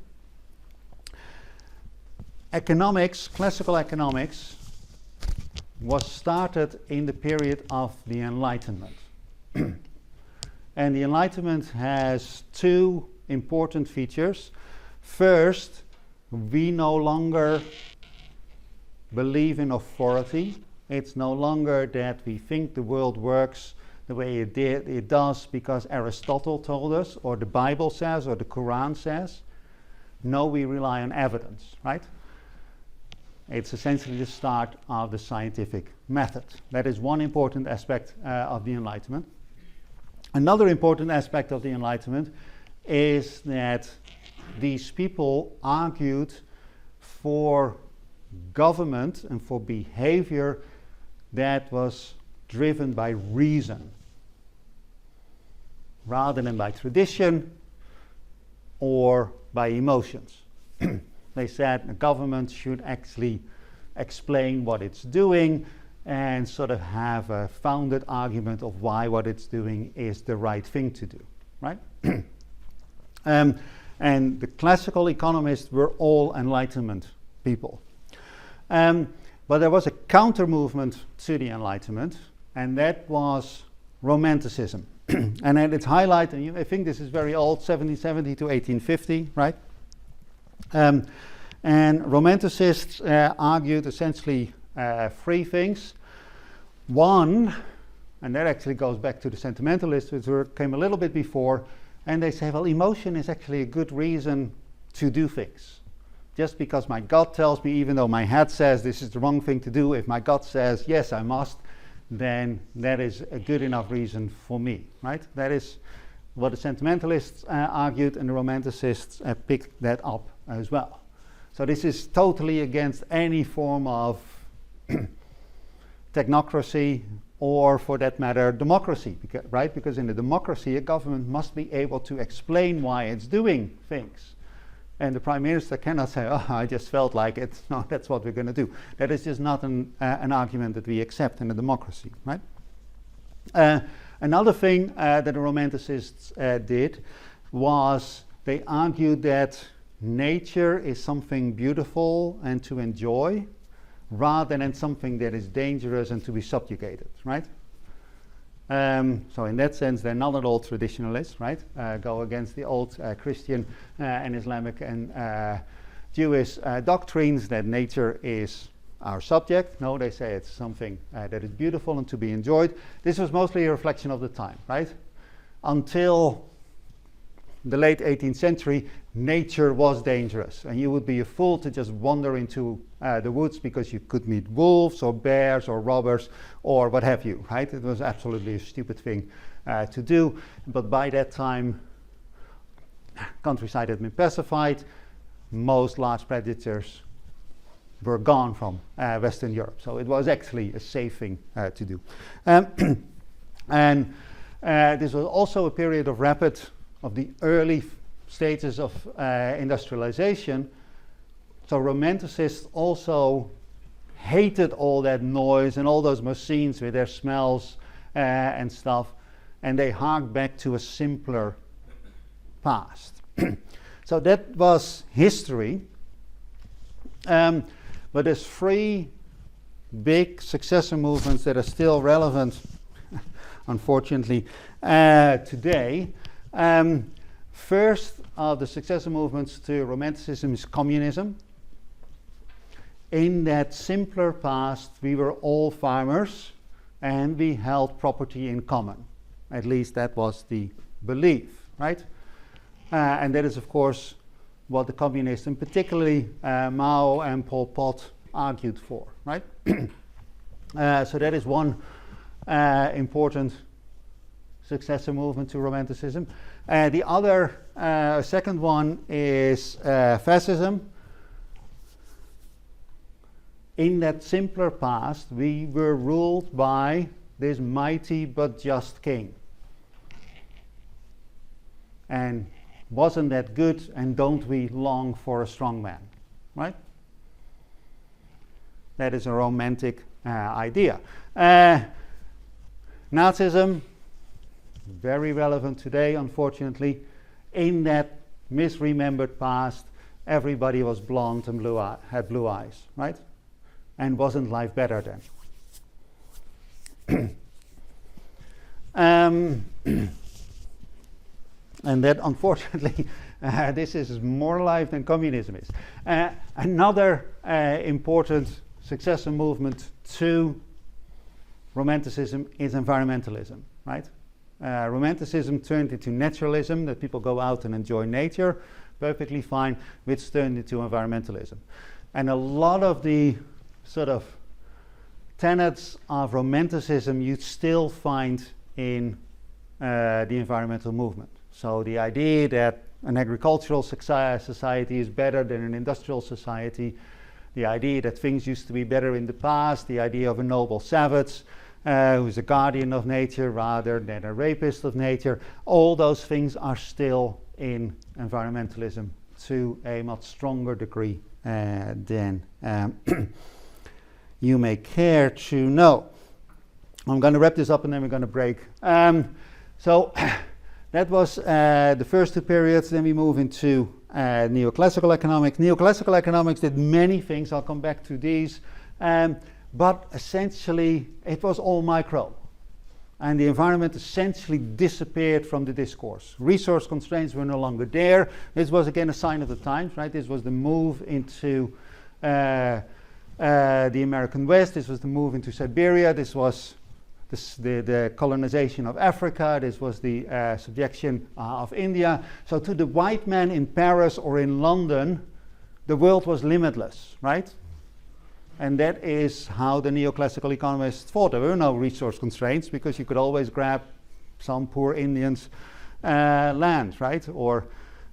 Economics, classical economics, was started in the period of the Enlightenment. And the Enlightenment has two important features. First, we no longer believe in authority. It's no longer that we think the world works the way it does because Aristotle told us, or the Bible says, or the Quran says. No, we rely on evidence, right? It's essentially the start of the scientific method. That is one important aspect of the Enlightenment. Another important aspect of the Enlightenment is that these people argued for government and for behavior that was driven by reason rather than by tradition or by emotions. They said the government should actually explain what it's doing and sort of have a founded argument of why what it's doing is the right thing to do, right? And the classical economists were all Enlightenment people. But there was a counter movement to the Enlightenment, and that was Romanticism. And at its highlight, and I think this is very old, 1770 to 1850, right? And Romanticists argued essentially three things. One, and that actually goes back to the sentimentalists, which came a little bit before, and they say, well, emotion is actually a good reason to do things. Just because my gut tells me, even though my head says this is the wrong thing to do, if my gut says, yes, I must, then that is a good enough reason for me, right? That is what the sentimentalists argued, and the Romanticists picked that up as well. So this is totally against any form of technocracy, or for that matter, democracy, right? Because in a democracy, a government must be able to explain why it's doing things. And the Prime Minister cannot say, oh, I just felt like it. No, that's what we're going to do. That is just not an argument that we accept in a democracy, right? Another thing that the Romanticists did was they argued that nature is something beautiful and to enjoy, rather than something that is dangerous and to be subjugated, right? So in that sense, they're not at all traditionalists, right? Go against the old Christian and Islamic and Jewish doctrines that nature is our subject. No, they say it's something that is beautiful and to be enjoyed. This was mostly a reflection of the time, right? Until the late 18th century, nature was dangerous, and you would be a fool to just wander into the woods because you could meet wolves or bears or robbers or what have you, right? It was absolutely a stupid thing to do. But by that time, countryside had been pacified. Most large predators were gone from Western Europe. So it was actually a safe thing to do. And this was also a period of the early stages of industrialization. So Romanticists also hated all that noise and all those machines with their smells and stuff, and they harked back to a simpler past. So that was history. But there's three big successor movements that are still relevant, unfortunately, today. First of the successor movements to Romanticism is communism. In that simpler past, we were all farmers and we held property in common. At least that was the belief, right? And that is, of course, what the communists, and particularly Mao and Pol Pot, argued for, right? So that is one important successor movement to Romanticism. The other, second one is fascism. In that simpler past, we were ruled by this mighty but just king. And wasn't that good, and don't we long for a strong man, right? That is a romantic idea. Nazism, very relevant today, unfortunately. In that misremembered past, everybody was blonde and had blue eyes, right? And wasn't life better then? And that, unfortunately, this is more alive than communism is. Another important successor movement to Romanticism is environmentalism, right? Romanticism turned into naturalism, that people go out and enjoy nature, perfectly fine, which turned into environmentalism. And a lot of the sort of tenets of Romanticism you still find in the environmental movement. So the idea that an agricultural society is better than an industrial society, the idea that things used to be better in the past, the idea of a noble savage who's a guardian of nature rather than a rapist of nature, all those things are still in environmentalism to a much stronger degree than you may care to know. I'm going to wrap this up and then we're going to break. So that was the first two periods. Then we move into neoclassical economics. Neoclassical economics did many things. I'll come back to these. But essentially, it was all micro. And the environment essentially disappeared from the discourse. Resource constraints were no longer there. This was, again, a sign of the times, right? This was the move into the American West. This was the move into Siberia. This was the colonization of Africa. This was the subjection of India. So to the white man in Paris or in London, the world was limitless, right? And that is how the neoclassical economists thought. There were no resource constraints because you could always grab some poor Indians' land, right? Or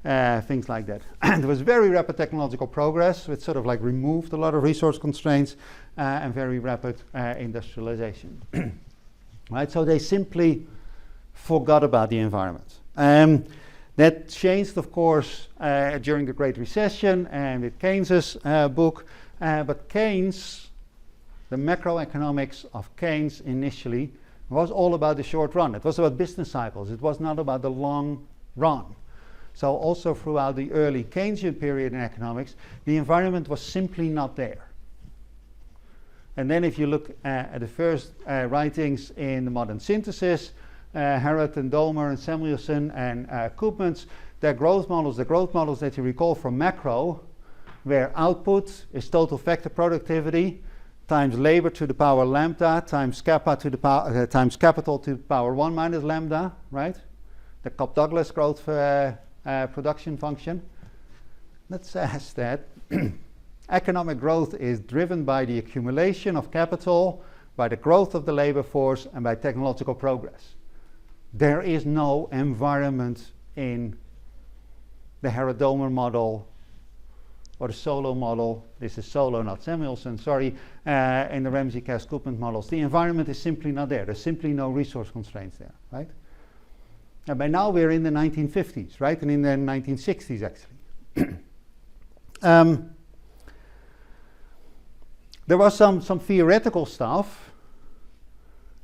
things like that. There was very rapid technological progress, which sort of like removed a lot of resource constraints and very rapid industrialization. Right? So they simply forgot about the environment. That changed, of course, during the Great Recession and with Keynes's book. But Keynes, the macroeconomics of Keynes initially, was all about the short run. It was about business cycles. It was not about the long run. So also throughout the early Keynesian period in economics, the environment was simply not there. And then if you look at the first writings in the modern synthesis, Harrod and Dolmer and Samuelson and Koopmans, their growth models, the growth models that you recall from macro, where output is total factor productivity times labor to the power lambda times kappa to the power times capital to the power 1 minus lambda, right? The Cobb-Douglas growth production function. That says that economic growth is driven by the accumulation of capital, by the growth of the labor force, and by technological progress. There is no environment in the Harrod-Dolmer model or the Solow model. This is Solow, not Samuelson, sorry, in the Ramsey-Cass-Koopmans models. The environment is simply not there. There's simply no resource constraints there, right? And by now we're in the 1950s, right? And in the 1960s, actually. There was some theoretical stuff.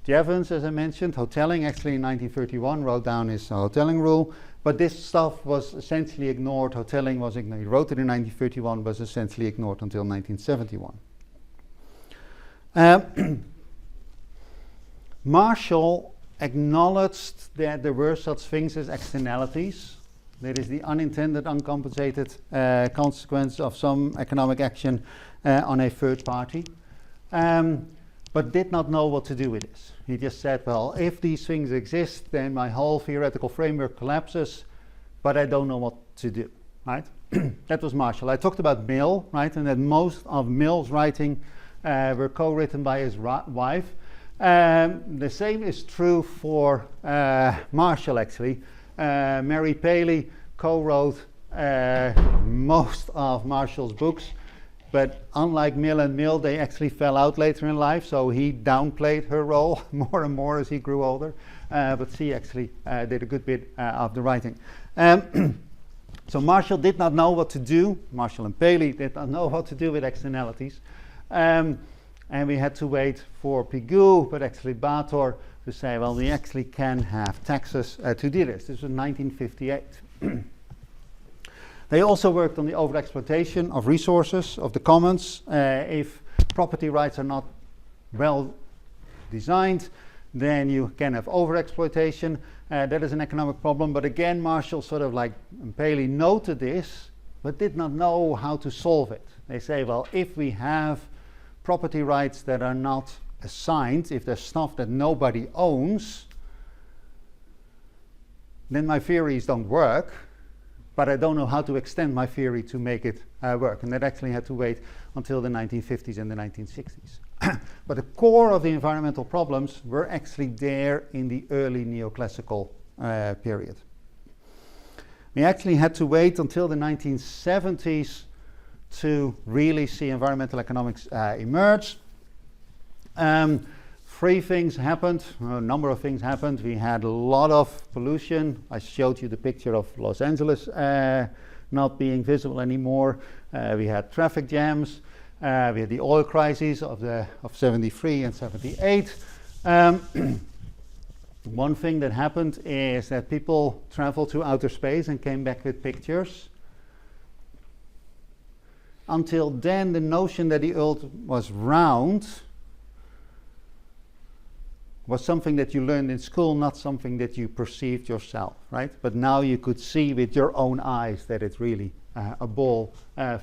Jevons, as I mentioned, hotelling, actually in 1931 wrote down his hotelling rule. But this stuff was essentially ignored. Hotelling was ignored. He wrote it in 1931, was essentially ignored until 1971. Marshall acknowledged that there were such things as externalities. That is the unintended, uncompensated consequence of some economic action on a third party, but did not know what to do with this. He just said, well, if these things exist, then my whole theoretical framework collapses, but I don't know what to do, right? That was Marshall. I talked about Mill, right, and that most of Mill's writing were co-written by his wife. The same is true for Marshall, actually. Mary Paley co-wrote most of Marshall's books, but unlike Mill and Mill, they actually fell out later in life, so he downplayed her role more and more as he grew older, but she actually did a good bit of the writing. So Marshall did not know what to do. Marshall and Paley did not know what to do with externalities. And we had to wait for Pigou, but actually Bator, to say, well, we actually can have taxes to do this. This was 1958. They also worked on the overexploitation of resources, of the commons. If property rights are not well designed, then you can have overexploitation. That is an economic problem. But again, Marshall sort of like Paley noted this, but did not know how to solve it. They say, well, if we have property rights that are not assigned, if there's stuff that nobody owns, then my theories don't work, but I don't know how to extend my theory to make it work. And that actually had to wait until the 1950s and the 1960s. But the core of the environmental problems were actually there in the early neoclassical period. We actually had to wait until the 1970s to really see environmental economics emerge. Three things happened, a number of things happened. We had a lot of pollution. I showed you the picture of Los Angeles not being visible anymore. We had traffic jams. We had the oil crises of 73 and 78. One thing that happened is that people traveled to outer space and came back with pictures. Until then, the notion that the Earth was round was something that you learned in school, not something that you perceived yourself, right? But now you could see with your own eyes that it's really a ball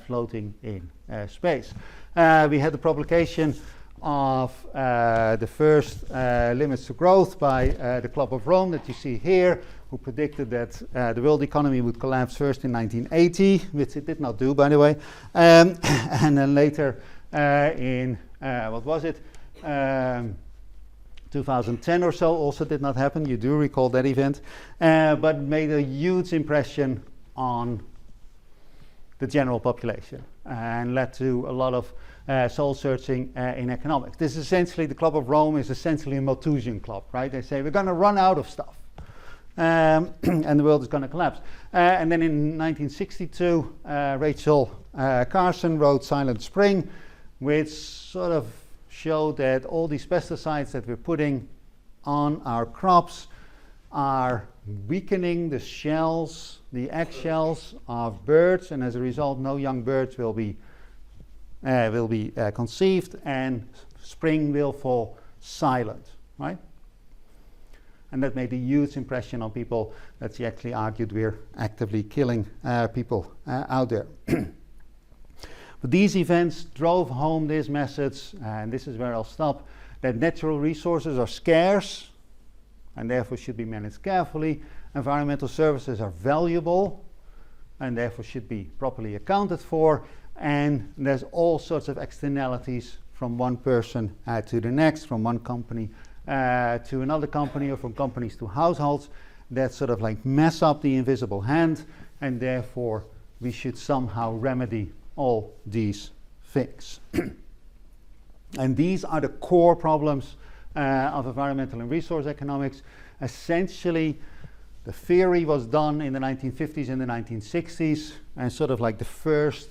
floating in space. We had the publication of the first limits to growth by the Club of Rome that you see here, who predicted that the world economy would collapse first in 1980, which it did not do, by the way, and then later in, what was it? 2010 or so, also did not happen. You do recall that event, but made a huge impression on the general population and led to a lot of soul searching in economics. This is essentially, the Club of Rome is essentially a Malthusian club, right? They say we're going to run out of stuff and the world is going to collapse. And then in 1962, Rachel Carson wrote Silent Spring, which sort of showed that all these pesticides that we're putting on our crops are weakening the shells, the eggshells of birds, and as a result, no young birds will be conceived, and spring will fall silent, right? And that made a huge impression on people that she actually argued we're actively killing people out there. But these events drove home this message, and this is where I'll stop, that natural resources are scarce and therefore should be managed carefully. Environmental services are valuable and therefore should be properly accounted for. And there's all sorts of externalities from one person to the next, from one company to another company, or from companies to households, that sort of like mess up the invisible hand, and therefore we should somehow remedy all these things. And these are the core problems of environmental and resource economics. Essentially, the theory was done in the 1950s and the 1960s, and sort of like the first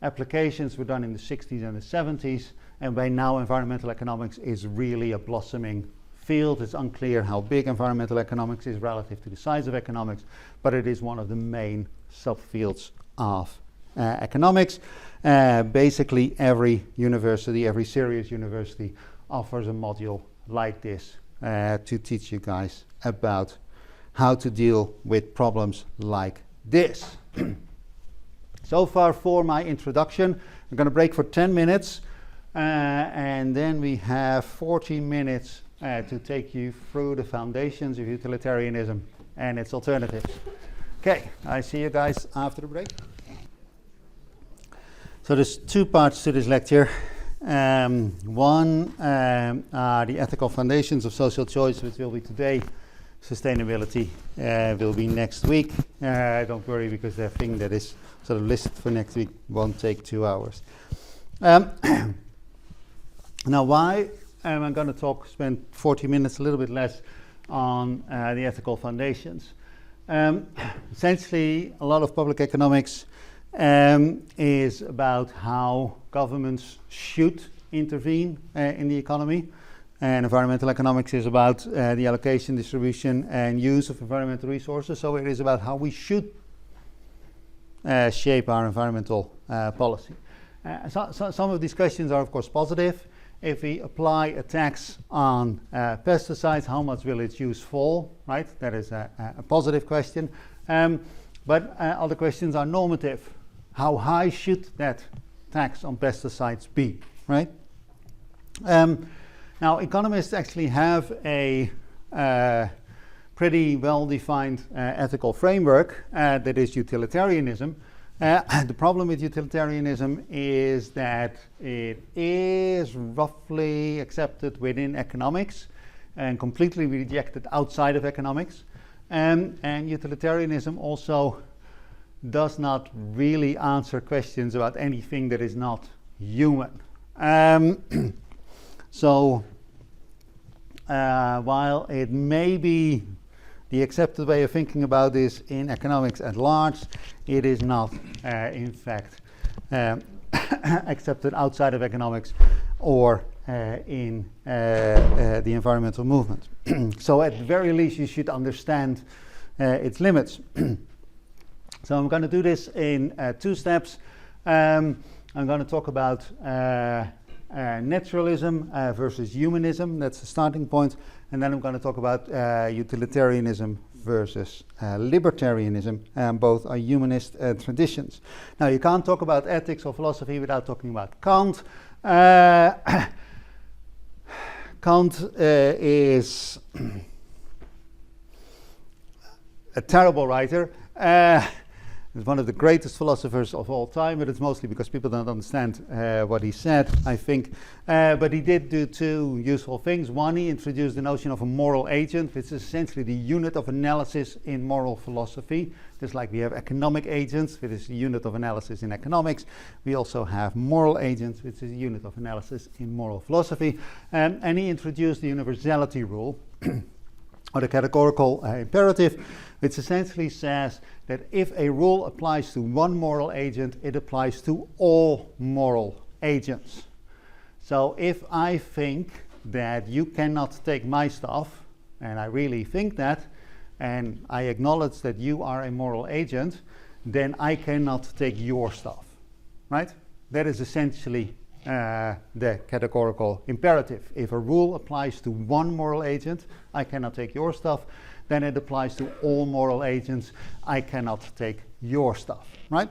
applications were done in the 60s and the 70s, and by now environmental economics is really a blossoming field. It's unclear how big environmental economics is relative to the size of economics, but it is one of the main subfields of economics. Basically every university, every serious university offers a module like this to teach you guys about how to deal with problems like this. So far for my introduction. We're going to break for 10 minutes and then we have 40 minutes to take you through the foundations of utilitarianism and its alternatives. Okay, I see you guys after the break. So there's two parts to this lecture. One are the ethical foundations of social choice, which will be today. Sustainability will be next week. Don't worry, because the thing that is sort of listed for next week won't take 2 hours. Now, why am I going to spend 40 minutes, a little bit less, on the ethical foundations? Essentially, a lot of public economics is about how governments should intervene in the economy, and environmental economics is about the allocation, distribution and use of environmental resources. So it is about how we should shape our environmental policy. So some of these questions are of course positive, if we apply a tax on pesticides, how much will its use fall, right? That is a positive question. But other questions are normative. How high should that tax on pesticides be, right? Now, economists actually have a pretty well-defined ethical framework that is utilitarianism. The problem with utilitarianism is that it is roughly accepted within economics and completely rejected outside of economics. And utilitarianism also does not really answer questions about anything that is not human. So while it may be the accepted way of thinking about this in economics at large, it is not, in fact, accepted outside of economics or in the environmental movement. So at the very least, you should understand its limits. So I'm going to do this in 2 steps. I'm going to talk about naturalism versus humanism. That's the starting point. And then I'm going to talk about utilitarianism versus libertarianism. Both are humanist traditions. Now, you can't talk about ethics or philosophy without talking about Kant. Kant is a terrible writer. He's one of the greatest philosophers of all time, but it's mostly because people don't understand what he said, I think. But he did do 2 useful things. One, he introduced the notion of a moral agent, which is essentially the unit of analysis in moral philosophy. Just like we have economic agents, which is the unit of analysis in economics, we also have moral agents, which is a unit of analysis in moral philosophy. And he introduced the universality rule, or the categorical imperative, which essentially says that if a rule applies to one moral agent, it applies to all moral agents. So if I think that you cannot take my stuff, and I really think that, and I acknowledge that you are a moral agent, then I cannot take your stuff, right? That is essentially the categorical imperative. If a rule applies to one moral agent, I cannot take your stuff, then it applies to all moral agents, I cannot take your stuff, right?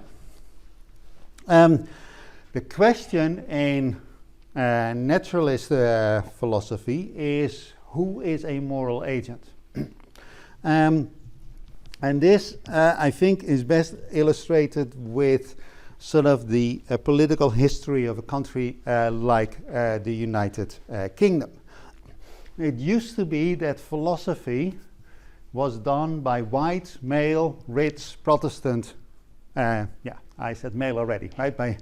The question in naturalist philosophy is, who is a moral agent? And this, I think, is best illustrated with sort of the political history of a country like the United Kingdom. It used to be that philosophy was done by white, male, rich, Protestant, I said male already, right? By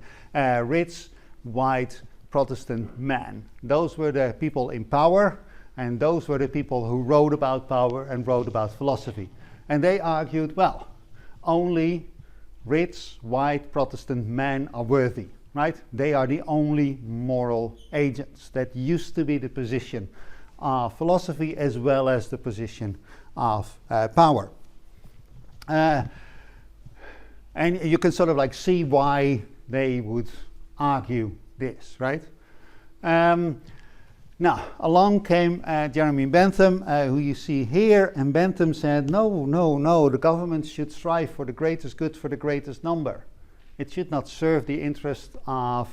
rich, white, Protestant men. Those were the people in power, and those were the people who wrote about power and wrote about philosophy. And they argued, well, only rich, white, Protestant men are worthy, right? They are the only moral agents. That used to be the position of philosophy as well as the position of power. And you can sort of like see why they would argue this, right? Now, along came Jeremy Bentham, who you see here, and Bentham said, no, the government should strive for the greatest good for the greatest number. It should not serve the interest of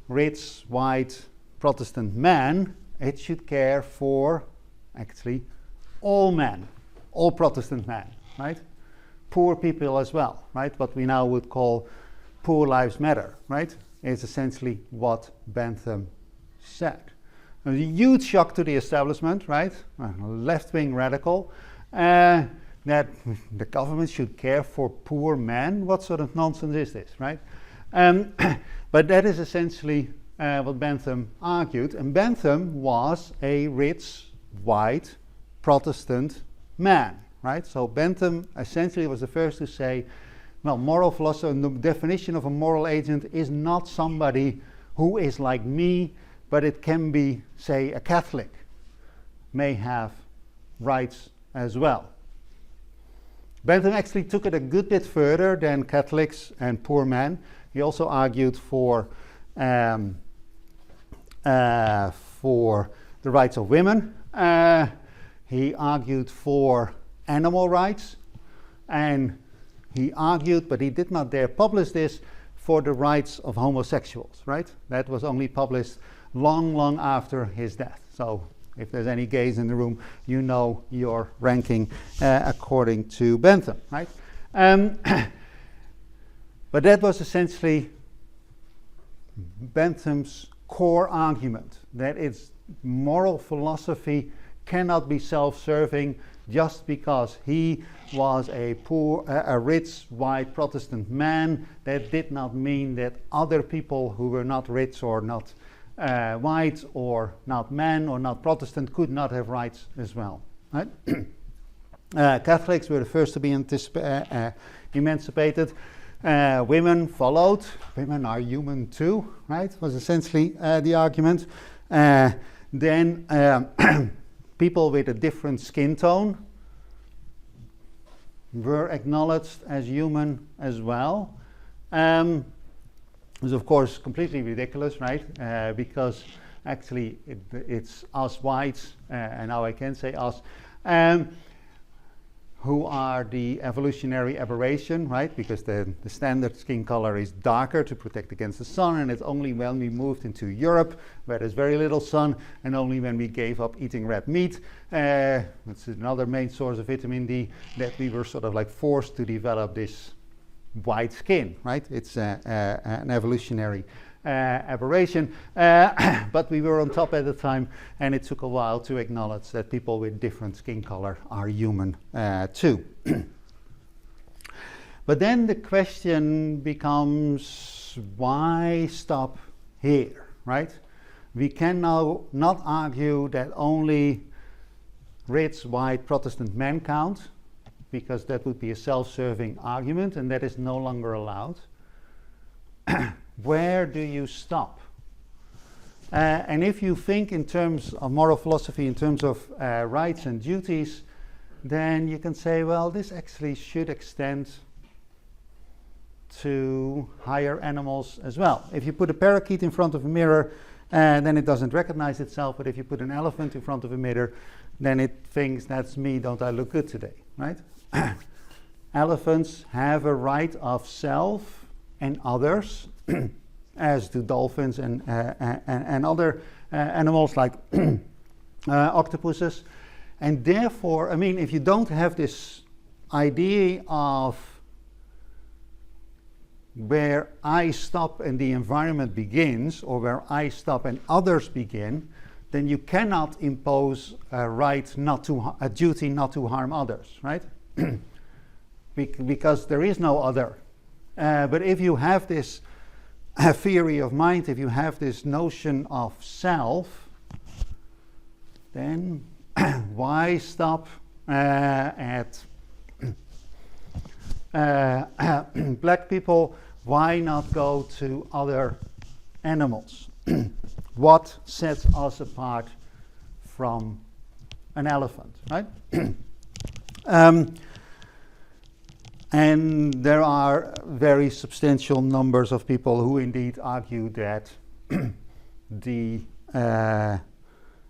rich, white, Protestant men. It should care for, actually, all men, all Protestant men, right? Poor people as well, right? What we now would call Poor Lives Matter, right? Is essentially what Bentham said. A huge shock to the establishment, right? A left-wing radical, that the government should care for poor men. What sort of nonsense is this, right? But that is essentially what Bentham argued. And Bentham was a rich, white, Protestant man, right? So Bentham essentially was the first to say, well, moral philosophy, the definition of a moral agent is not somebody who is like me, but it can be, say, a Catholic may have rights as well. Bentham actually took it a good bit further than Catholics and poor men. He also argued for for the rights of women. He argued for animal rights, and he argued, but he did not dare publish this, for the rights of homosexuals, right? That was only published long, long after his death. So if there's any gays in the room, you know your ranking according to Bentham, right? But that was essentially Bentham's core argument, that its moral philosophy cannot be self-serving just because he was a rich, white Protestant man. That did not mean that other people who were not rich or not white or not men or not Protestant could not have rights as well. Right? Catholics were the first to be emancipated. Women followed. Women are human too, right? Was essentially the argument. Then people with a different skin tone were acknowledged as human as well. It was of course completely ridiculous, right? Because actually it's us whites, and now I can say us, who are the evolutionary aberration, right? Because the standard skin color is darker to protect against the sun, and it's only when we moved into Europe, where there's very little sun, and only when we gave up eating red meat, that's another main source of vitamin D, that we were sort of like forced to develop this white skin, right? It's an evolutionary aberration, but we were on top at the time, and it took a while to acknowledge that people with different skin color are human too. But then the question becomes, why stop here, right? We can now not argue that only rich, white Protestant men count, because that would be a self-serving argument, and that is no longer allowed. Where do you stop? And if you think in terms of moral philosophy, in terms of rights and duties, then you can say, well, this actually should extend to higher animals as well. If you put a parakeet in front of a mirror, then it doesn't recognize itself, but if you put an elephant in front of a mirror, then it thinks, that's me, don't I look good today, right? Elephants have a right of self and others, as do dolphins and other animals like octopuses. And therefore, I mean, if you don't have this idea of where I stop and the environment begins, or where I stop and others begin, then you cannot impose a duty not to harm others, right? Because there is no other. But if you have this theory of mind, if you have this notion of self, then why stop at black people? Why not go to other animals? What sets us apart from an elephant, right? And there are very substantial numbers of people who indeed argue that the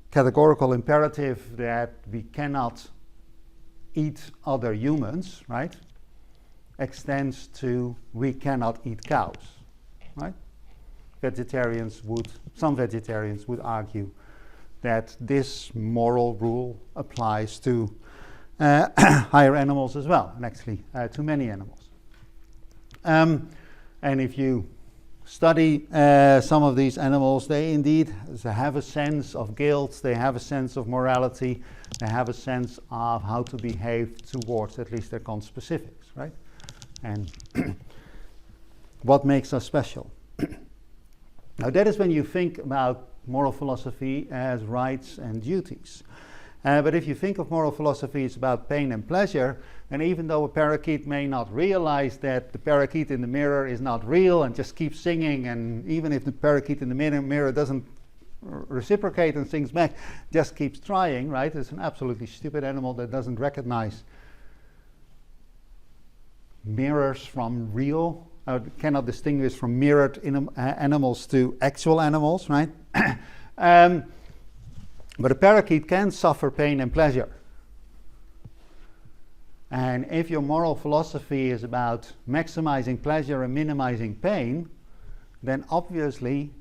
categorical imperative that we cannot eat other humans, right, extends to we cannot eat cows, right? Some vegetarians would argue that this moral rule applies to higher animals as well, and actually to many animals. And if you study some of these animals, they indeed have a sense of guilt, they have a sense of morality, they have a sense of how to behave towards at least their conspecifics, right? And what makes us special. Now that is when you think about moral philosophy as rights and duties. But if you think of moral philosophy as about pain and pleasure, then even though a parakeet may not realize that the parakeet in the mirror is not real and just keeps singing, and even if the parakeet in the mirror doesn't reciprocate and sings back, just keeps trying, right? It's an absolutely stupid animal that doesn't recognize mirrors from real, cannot distinguish from mirrored animals to actual animals, right? But a parakeet can suffer pain and pleasure. And if your moral philosophy is about maximizing pleasure and minimizing pain, then obviously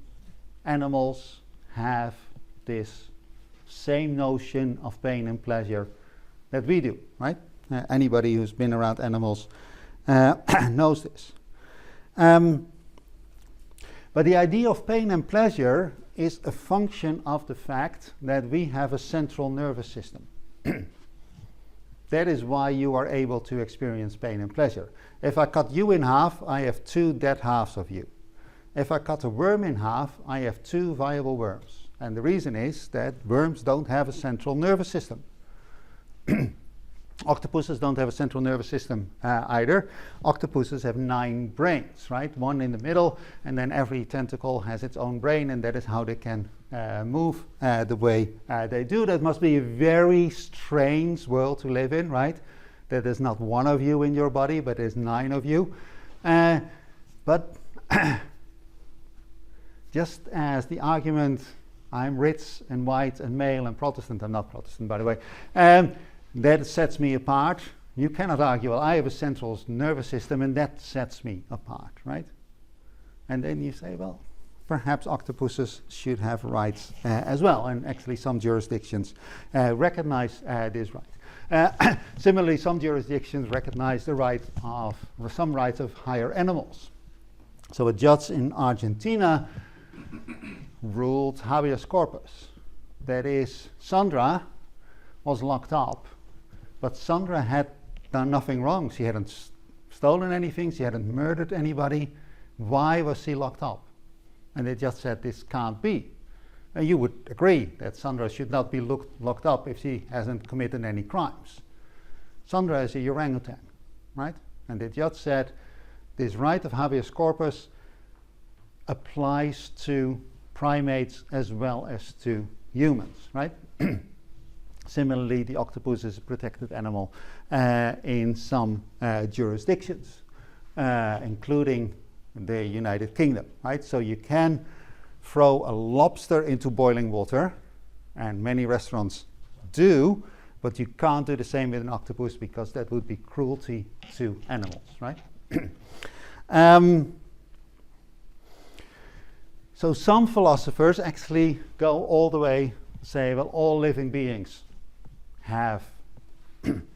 animals have this same notion of pain and pleasure that we do, right? Anybody who's been around animals knows this. But the idea of pain and pleasure is a function of the fact that we have a central nervous system. That is why you are able to experience pain and pleasure. If I cut you in half, I have two dead halves of you. If I cut a worm in half, I have two viable worms. And the reason is that worms don't have a central nervous system. Octopuses don't have a central nervous system either. Octopuses have 9 brains, right? One in the middle, and then every tentacle has its own brain, and that is how they can move the way they do. That must be a very strange world to live in, right? That there's not one of you in your body, but there's 9 of you. But just as the argument, I'm rich and white and male and Protestant, I'm not Protestant, by the way, that sets me apart. You cannot argue, well, I have a central nervous system and that sets me apart, right? And then you say, well, perhaps octopuses should have rights as well. And actually some jurisdictions recognize this right. Similarly, some jurisdictions recognize the right of, or some rights of higher animals. So a judge in Argentina ruled habeas corpus. That is, Sandra was locked up, but Sandra had done nothing wrong. She hadn't stolen anything, she hadn't murdered anybody. Why was she locked up? And they just said this can't be. And you would agree that Sandra should not be locked up if she hasn't committed any crimes. Sandra is a orangutan, right? And the judge said this right of habeas corpus applies to primates as well as to humans, right? Similarly, the octopus is a protected animal in some jurisdictions, including the United Kingdom, right? So you can throw a lobster into boiling water, and many restaurants do, but you can't do the same with an octopus because that would be cruelty to animals, right? So some philosophers actually go all the way, say, well, all living beings have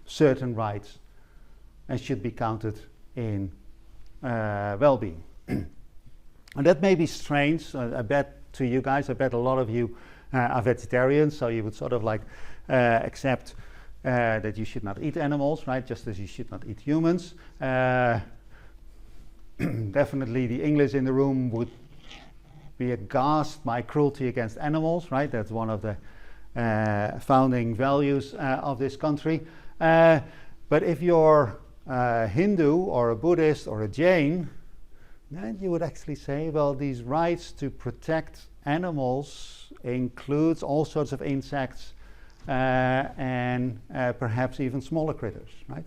certain rights and should be counted in well-being. And that may be strange, I bet to you guys, I bet a lot of you are vegetarians, so you would sort of like accept that you should not eat animals, right, just as you should not eat humans. Definitely the English in the room would be aghast by cruelty against animals, right? That's one of the founding values of this country. But if you're a Hindu or a Buddhist or a Jain, then you would actually say, well, these rights to protect animals includes all sorts of insects and perhaps even smaller critters, right?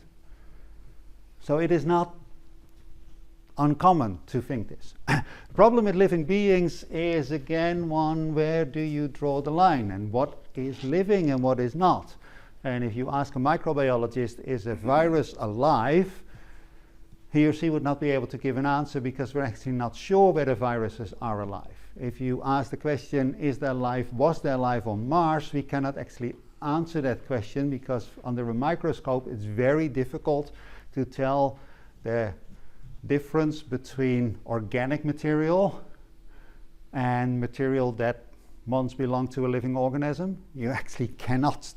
So it is not uncommon to think this. The problem with living beings is again one, where do you draw the line and what is living and what is not? And if you ask a microbiologist, is a virus alive, he or she would not be able to give an answer because we're actually not sure whether viruses are alive. If you ask the question, is there life, was there life on Mars, we cannot actually answer that question because under a microscope it's very difficult to tell the difference between organic material and material that once belonged to a living organism. You actually cannot,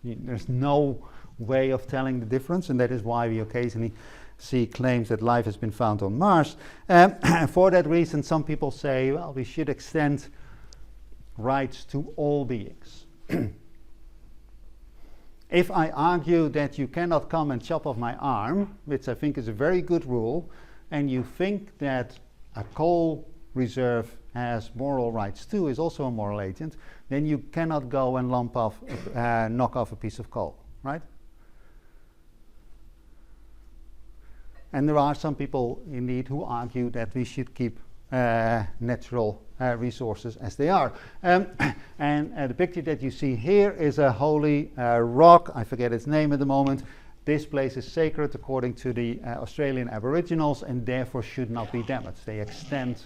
there's no way of telling the difference, and that is why we occasionally see claims that life has been found on Mars. For that reason, some people say, well, we should extend rights to all beings. If I argue that you cannot come and chop off my arm, which I think is a very good rule, and you think that a coal reserve has moral rights too, is also a moral agent, then you cannot go and knock off a piece of coal, right? And there are some people indeed who argue that we should keep natural resources as they are. And the picture that you see here is a holy rock. I forget its name at the moment. This place is sacred according to the Australian Aboriginals and therefore should not be damaged. They extend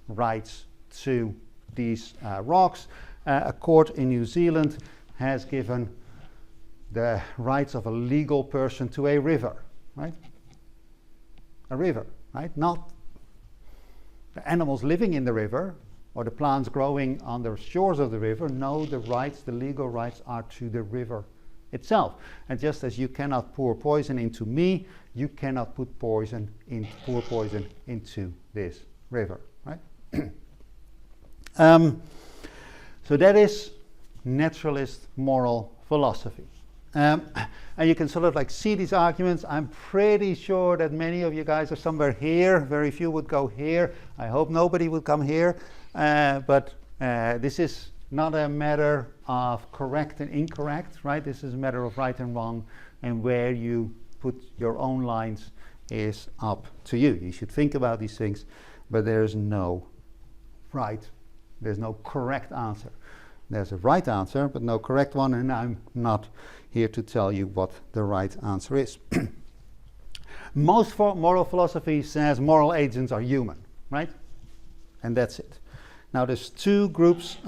rights to these rocks. A court in New Zealand has given the rights of a legal person to a river, right? A river, right? Not the animals living in the river or the plants growing on the shores of the river. No, the rights, the legal rights are to the river itself. And just as you cannot pour poison into me, you cannot pour poison into this river, right? So that is naturalist moral philosophy. And you can sort of like see these arguments. I'm pretty sure that many of you guys are somewhere here. Very few would go here. I hope nobody would come here. But this is not a matter of correct and incorrect, right? This is a matter of right and wrong, and where you put your own lines is up to you. You should think about these things, but there's no right, there's no correct answer. There's a right answer, but no correct one, and I'm not here to tell you what the right answer is. Most moral philosophy says moral agents are human, right? And that's it. Now there's two groups,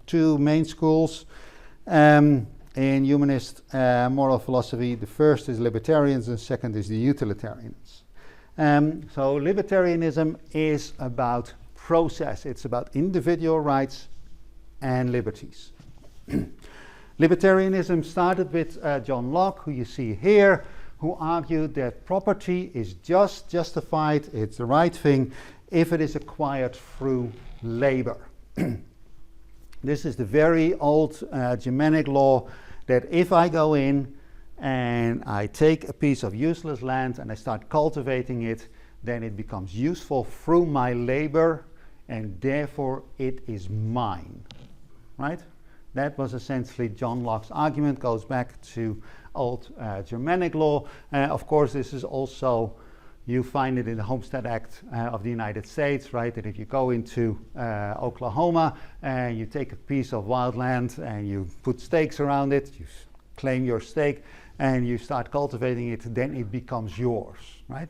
two main schools in humanist moral philosophy. The first is libertarians, and the second is the utilitarians. So libertarianism is about process. It's about individual rights and liberties. Libertarianism started with John Locke, who you see here, who argued that property is justified, it's the right thing, if it is acquired through labor. This is the very old Germanic law that if I go in and I take a piece of useless land and I start cultivating it, then it becomes useful through my labor, and therefore it is mine, right? That was essentially John Locke's argument, goes back to old Germanic law. Of course, this is also, you find it in the Homestead Act of the United States, right? That if you go into Oklahoma and you take a piece of wild land and you put stakes around it, you claim your stake and you start cultivating it, then it becomes yours, right?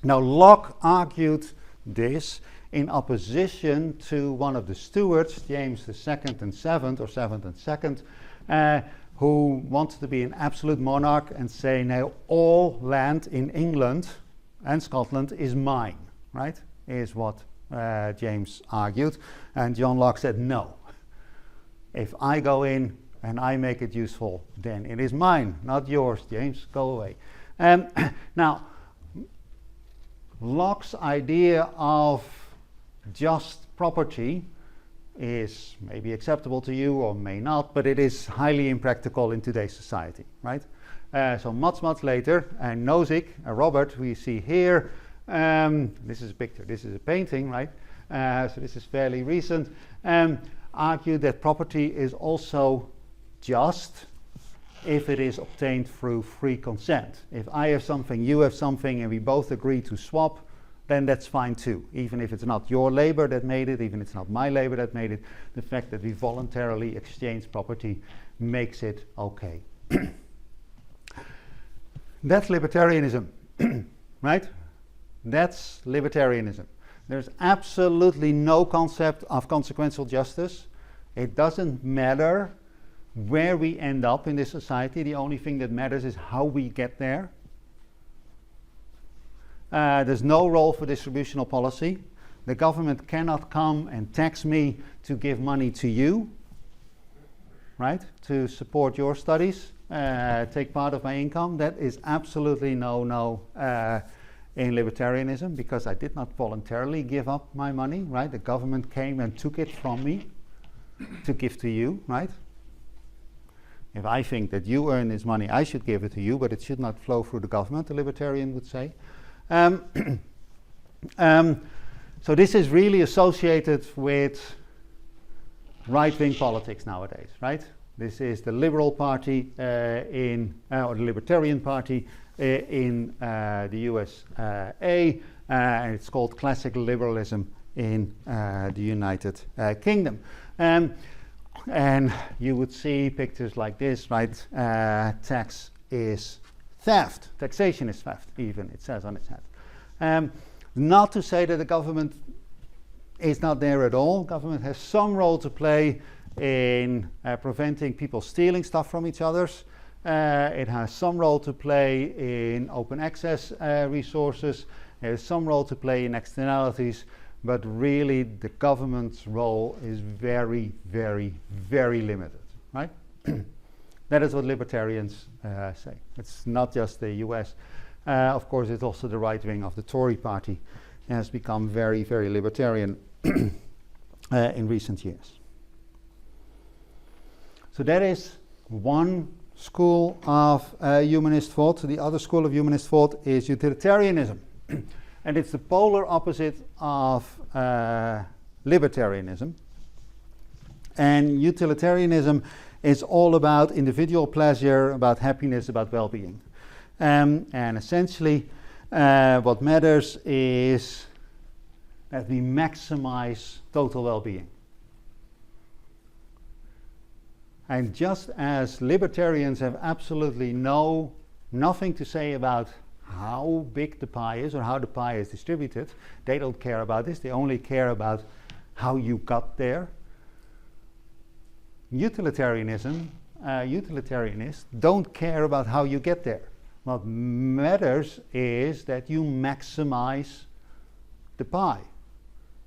Now, Locke argued this in opposition to one of the stewards, James II and Seventh, or Seventh and Second, who wanted to be an absolute monarch and say, now all land in England and Scotland is mine, right? Is what James argued. And John Locke said, no. If I go in and I make it useful, then it is mine, not yours, James, go away. Now, Locke's idea of just property is maybe acceptable to you or may not, but it is highly impractical in today's society, right? So much later, and Nozick, Robert, we see here, this is a picture, this is a painting, right? So this is fairly recent, argued that property is also just if it is obtained through free consent. If I have something, you have something, and we both agree to swap, then that's fine too. Even if it's not your labor that made it, even if it's not my labor that made it, the fact that we voluntarily exchange property makes it okay. That's libertarianism, right? That's libertarianism. There's absolutely no concept of consequential justice. It doesn't matter where we end up in this society. The only thing that matters is how we get there. There's no role for distributional policy. The government cannot come and tax me to give money to you, right? To support your studies, take part of my income. That is absolutely no in libertarianism, because I did not voluntarily give up my money, right? The government came and took it from me to give to you, right? If I think that you earn this money, I should give it to you, but it should not flow through the government, the libertarian would say. So this is really associated with right-wing politics nowadays, right? This is the Liberal Party or the Libertarian Party in the USA, and it's called classical liberalism in the United Kingdom. And you would see pictures like this, right? Tax is theft. Taxation is theft, even, it says on its head. Not to say that the government is not there at all. Government has some role to play in preventing people stealing stuff from each other. It has some role to play in open access resources. It has some role to play in externalities. But really, the government's role is very, very, very limited, right? That is what libertarians say. It's not just the US. Of course, it's also the right wing of the Tory party has become very, very libertarian in recent years. So that is one school of humanist thought. The other school of humanist thought is utilitarianism. And it's the polar opposite of libertarianism. And utilitarianism is all about individual pleasure, about happiness, about well-being. And essentially, what matters is that we maximize total well-being. And just as libertarians have absolutely nothing to say about how big the pie is or how the pie is distributed, they don't care about this. They only care about how you got there. Utilitarianists don't care about how you get there. What matters is that you maximize the pie.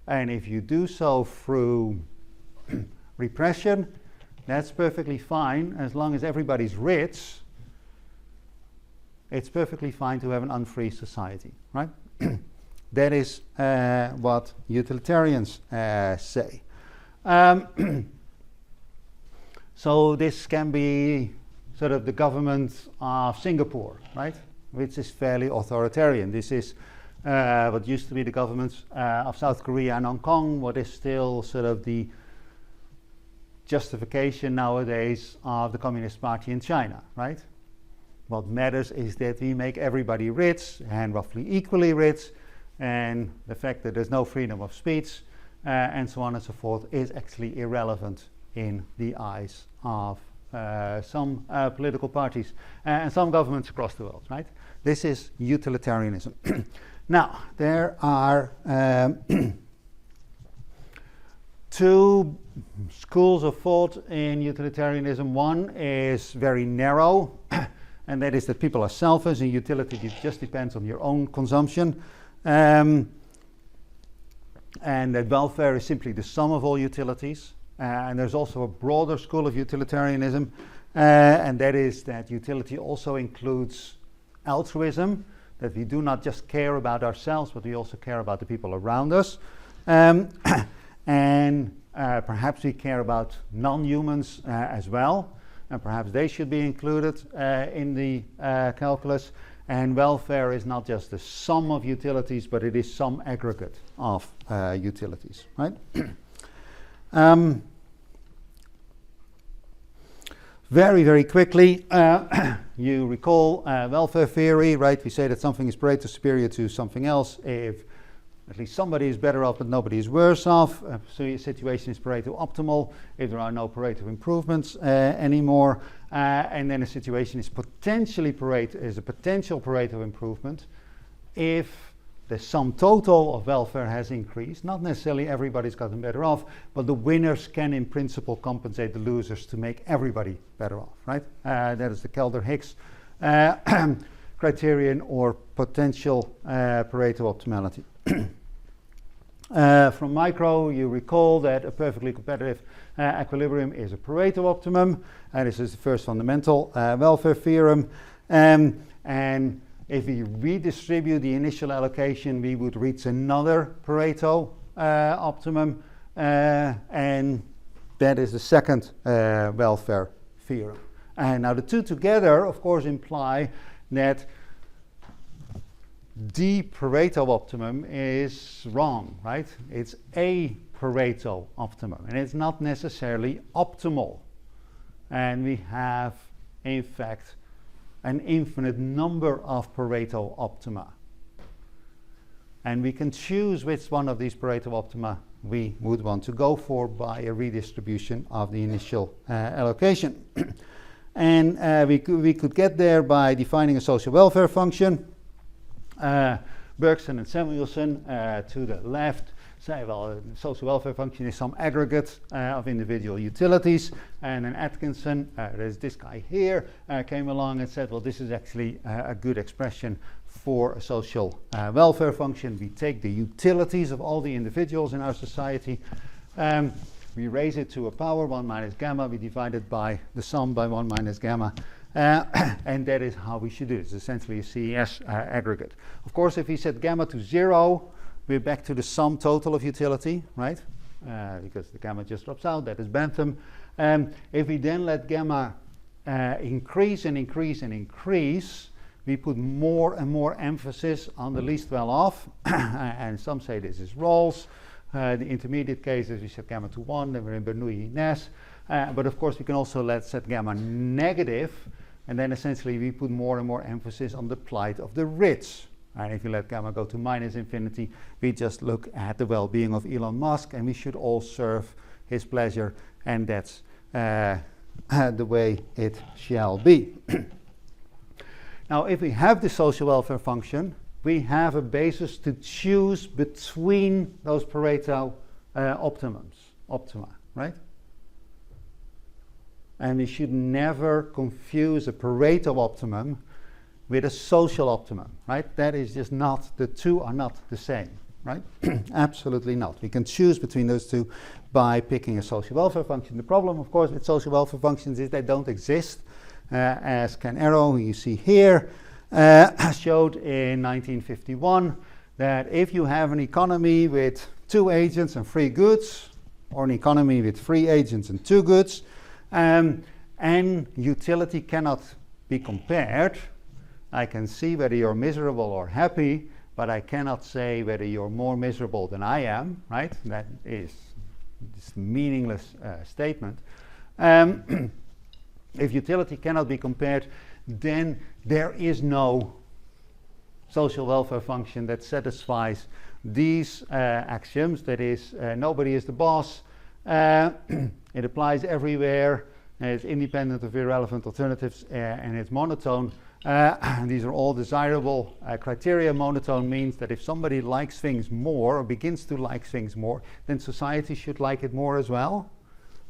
And if you do so through repression, that's perfectly fine. As long as everybody's rich, it's perfectly fine to have an unfree society, right? That is what utilitarians say. So this can be sort of the government of Singapore, right? Which is fairly authoritarian. This is what used to be the governments of South Korea and Hong Kong, what is still sort of the justification nowadays of the Communist Party in China, right? What matters is that we make everybody rich and roughly equally rich, and the fact that there's no freedom of speech and so on and so forth is actually irrelevant in the eyes of some political parties and some governments across the world, right? This is utilitarianism. Now, there are two schools of thought in utilitarianism. One is very narrow, and that is that people are selfish and utility just depends on your own consumption. And that welfare is simply the sum of all utilities. And there's also a broader school of utilitarianism, and that is that utility also includes altruism, that we do not just care about ourselves, but we also care about the people around us. And perhaps we care about non-humans as well, and perhaps they should be included in the calculus. And welfare is not just the sum of utilities, but it is some aggregate of utilities, right? Very, very quickly, you recall welfare theory, right? We say that something is Pareto superior to something else if at least somebody is better off but nobody is worse off. So your situation is Pareto optimal if there are no Pareto improvements anymore. And then a situation is potentially Pareto, is a potential Pareto improvement if the sum total of welfare has increased. Not necessarily everybody's gotten better off, but the winners can in principle compensate the losers to make everybody better off, right? That is the Kelder-Hicks criterion or potential Pareto optimality. From micro, you recall that a perfectly competitive equilibrium is a Pareto optimum. This is the first fundamental welfare theorem. And if we redistribute the initial allocation, we would reach another Pareto optimum, and that is the second welfare theorem. And now the two together, of course, imply that the Pareto optimum is wrong, right? It's a Pareto optimum, and it's not necessarily optimal. And we have, in fact, an infinite number of Pareto optima. And we can choose which one of these Pareto optima we would want to go for by a redistribution of the initial allocation. And we could get there by defining a social welfare function. Bergson and Samuelson to the left say, well, a social welfare function is some aggregate of individual utilities. And then Atkinson, there's this guy here, came along and said, well, this is actually a good expression for a social welfare function. We take the utilities of all the individuals in our society, we raise it to a power, 1 minus gamma, we divide it by the sum by 1 minus gamma, and that is how we should do it. It's essentially a CES aggregate. Of course, if we set gamma to 0, we're back to the sum total of utility, right? Because the gamma just drops out, that is Bentham. If we then let gamma increase and increase and increase, we put more and more emphasis on the least well off, and some say this is Rawls. The intermediate cases, we set gamma to 1, then we're in Bernoulli-Ness. But of course, we can also set gamma negative, and then essentially we put more and more emphasis on the plight of the rich. And if you let gamma go to minus infinity, we just look at the well-being of Elon Musk, and we should all serve his pleasure, and that's the way it shall be. Now, if we have the social welfare function, we have a basis to choose between those Pareto optima, right? And we should never confuse a Pareto optimum with a social optimum, right? That is just not, the two are not the same, right? Absolutely not. We can choose between those two by picking a social welfare function. The problem, of course, with social welfare functions is they don't exist, as Ken Arrow, who you see here, showed in 1951, that if you have an economy with 2 agents and 3 goods, or an economy with 3 agents and 2 goods, and utility cannot be compared, I can see whether you're miserable or happy, but I cannot say whether you're more miserable than I am, right? That is this meaningless statement. If utility cannot be compared, then there is no social welfare function that satisfies these axioms. That is, nobody is the boss, it applies everywhere, it's independent of irrelevant alternatives, and it's monotone. These are all desirable criteria. Monotone means that if somebody likes things more, or begins to like things more, then society should like it more as well.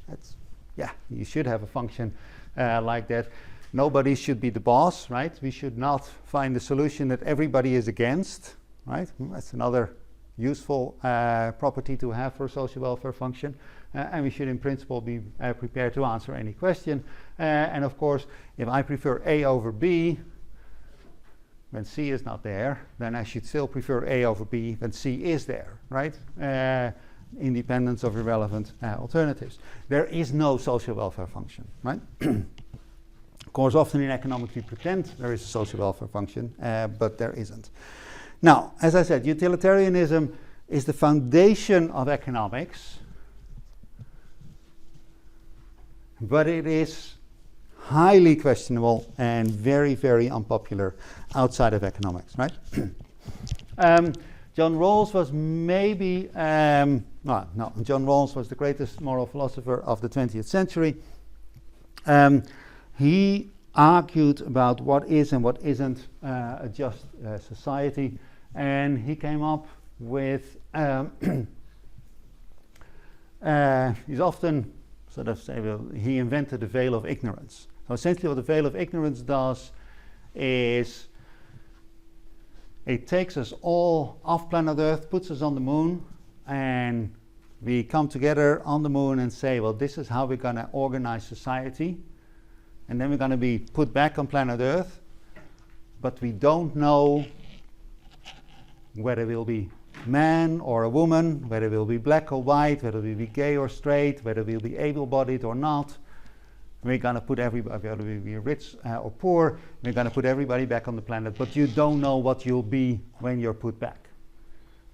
That's, yeah, you should have a function like that. Nobody should be the boss, right? We should not find a solution that everybody is against, right? That's another useful property to have for a social welfare function. And we should in principle be prepared to answer any question. And of course, if I prefer A over B, when C is not there, then I should still prefer A over B when C is there, right? Independence of irrelevant alternatives. There is no social welfare function, right? Of course, often in economics we pretend there is a social welfare function, but there isn't. Now, as I said, utilitarianism is the foundation of economics, but it is highly questionable and very, very unpopular outside of economics, right? John Rawls was maybe, John Rawls was the greatest moral philosopher of the 20th century. He argued about what is and what isn't a just society, and he came up with, he's often sort of say, well, he invented the veil of ignorance. So essentially what the veil of ignorance does is it takes us all off planet Earth, puts us on the moon, and we come together on the moon and say, well, this is how we're going to organize society. And then we're going to be put back on planet Earth, but we don't know whether we'll be man or a woman, whether we'll be black or white, whether we'll be gay or straight, whether we'll be able-bodied or not. We're going to put everybody, whether we'll be rich or poor, we're going to put everybody back on the planet, but you don't know what you'll be when you're put back.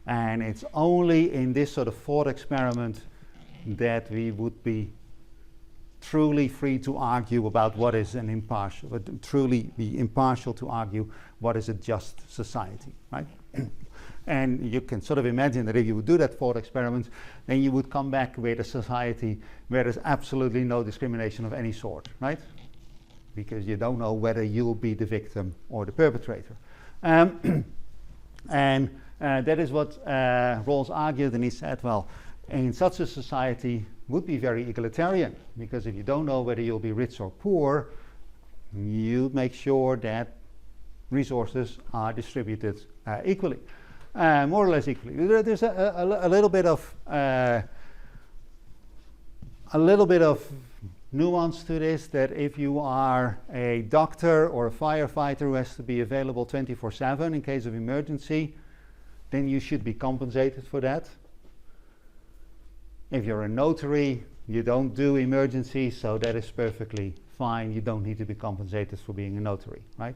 And it's only in this sort of thought experiment that we would be truly free to argue about what is an impartial, truly be impartial to argue what is a just society, right? And you can sort of imagine that if you would do that thought experiment, then you would come back with a society where there's absolutely no discrimination of any sort, right? Because you don't know whether you'll be the victim or the perpetrator. And that is what Rawls argued, and he said, well, in such a society would be very egalitarian, because if you don't know whether you'll be rich or poor, you make sure that resources are distributed equally, more or less equally. There's a little bit of nuance to this, that if you are a doctor or a firefighter who has to be available 24/7 in case of emergency, then you should be compensated for that. If you're a notary, you don't do emergencies, so that is perfectly fine. You don't need to be compensated for being a notary, right?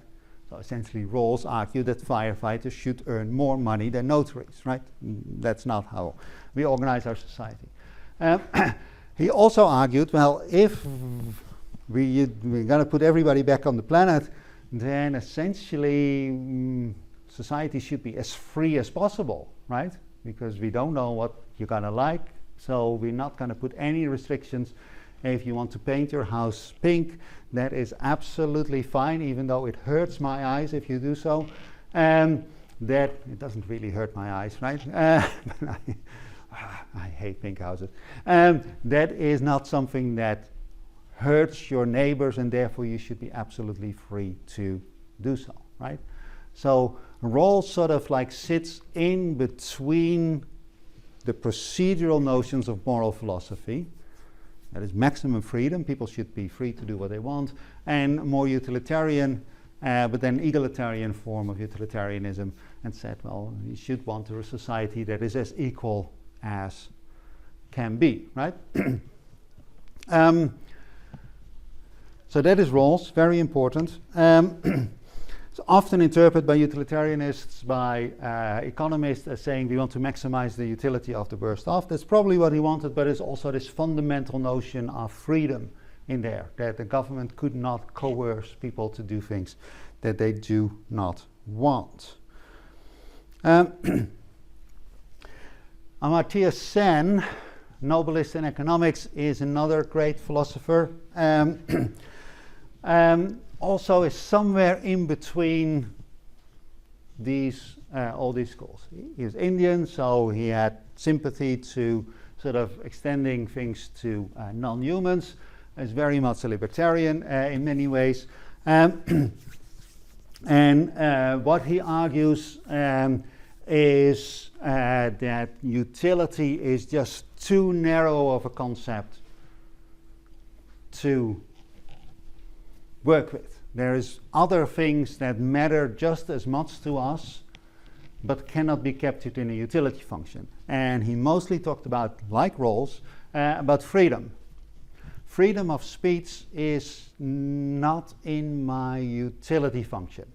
So essentially, Rawls argued that firefighters should earn more money than notaries, right? That's not how we organize our society. He also argued, well, if we're going to put everybody back on the planet, then essentially society should be as free as possible, right? Because we don't know what you're going to like. So we're not going to put any restrictions. If you want to paint your house pink, that is absolutely fine, even though it hurts my eyes if you do so. That it doesn't really hurt my eyes, right? I hate pink houses. That is not something that hurts your neighbors, and therefore you should be absolutely free to do so, right? So Rawls sort of like sits in between the procedural notions of moral philosophy, that is maximum freedom, people should be free to do what they want, and more utilitarian, but then egalitarian form of utilitarianism, and said, well, you should want a society that is as equal as can be, right? So that is Rawls, very important. It's often interpreted by utilitarianists, by economists, as saying we want to maximize the utility of the worst off. That's probably what he wanted, but there's also this fundamental notion of freedom in there, that the government could not coerce people to do things that they do not want. Amartya Sen, Nobelist in economics, is another great philosopher. Also is somewhere in between these all these schools. He was Indian, so he had sympathy to sort of extending things to non-humans. Is very much a libertarian in many ways. And what he argues is that utility is just too narrow of a concept to work with. There is other things that matter just as much to us, but cannot be captured in a utility function. And he mostly talked about, like Rawls, about freedom. Freedom of speech is not in my utility function,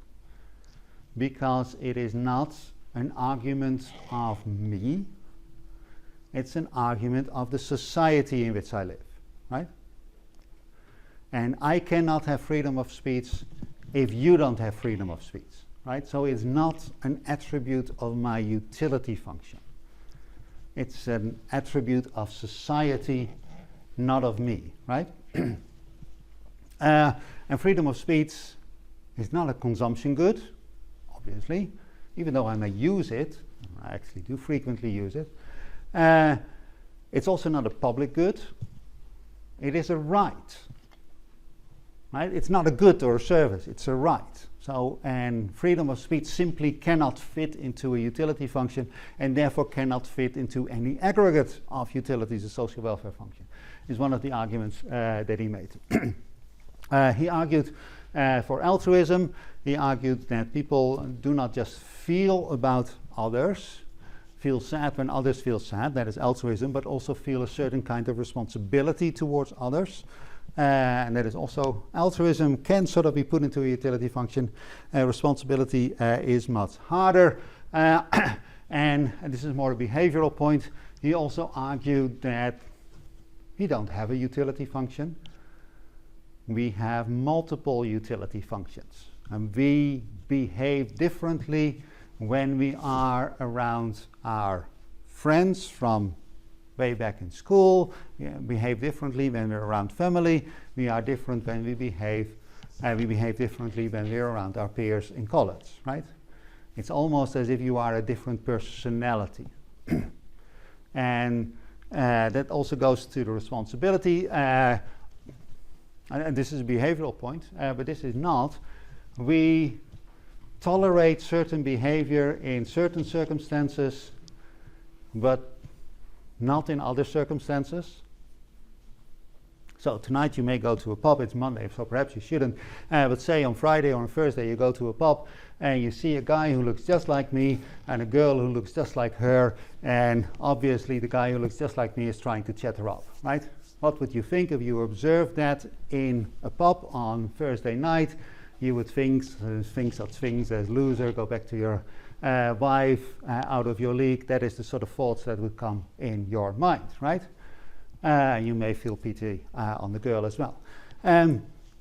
because it is not an argument of me, it's an argument of the society in which I live, right? And I cannot have freedom of speech if you don't have freedom of speech, right? So it's not an attribute of my utility function. It's an attribute of society, not of me, right? And freedom of speech is not a consumption good, obviously, even though I may use it. I actually do frequently use it. It's also not a public good. It is a right. Right? It's not a good or a service, it's a right. So, and freedom of speech simply cannot fit into a utility function, and therefore cannot fit into any aggregate of utilities, a social welfare function, is one of the arguments that he made. He argued for altruism. He argued that people do not just feel about others, feel sad when others feel sad, that is altruism, but also feel a certain kind of responsibility towards others. And that is also altruism, can sort of be put into a utility function. Responsibility is much harder. And this is more a behavioral point. He also argued that we don't have a utility function. We have multiple utility functions. And we behave differently when we are around our friends from way back in school. We behave differently when we're around family. We are different when we behave differently when we're around our peers in college, right? It's almost as if you are a different personality. And that also goes to the responsibility. And this is a behavioral point, but this is not. We tolerate certain behavior in certain circumstances, but not in other circumstances. So tonight you may go to a pub, it's Monday, so perhaps you shouldn't. But say on Friday or on Thursday you go to a pub and you see a guy who looks just like me and a girl who looks just like her, and obviously the guy who looks just like me is trying to chat her up, right? What would you think if you observed that in a pub on Thursday night? You would think such things as loser, go back to your wife, out of your league. That is the sort of thoughts that would come in your mind, right? You may feel pity on the girl as well.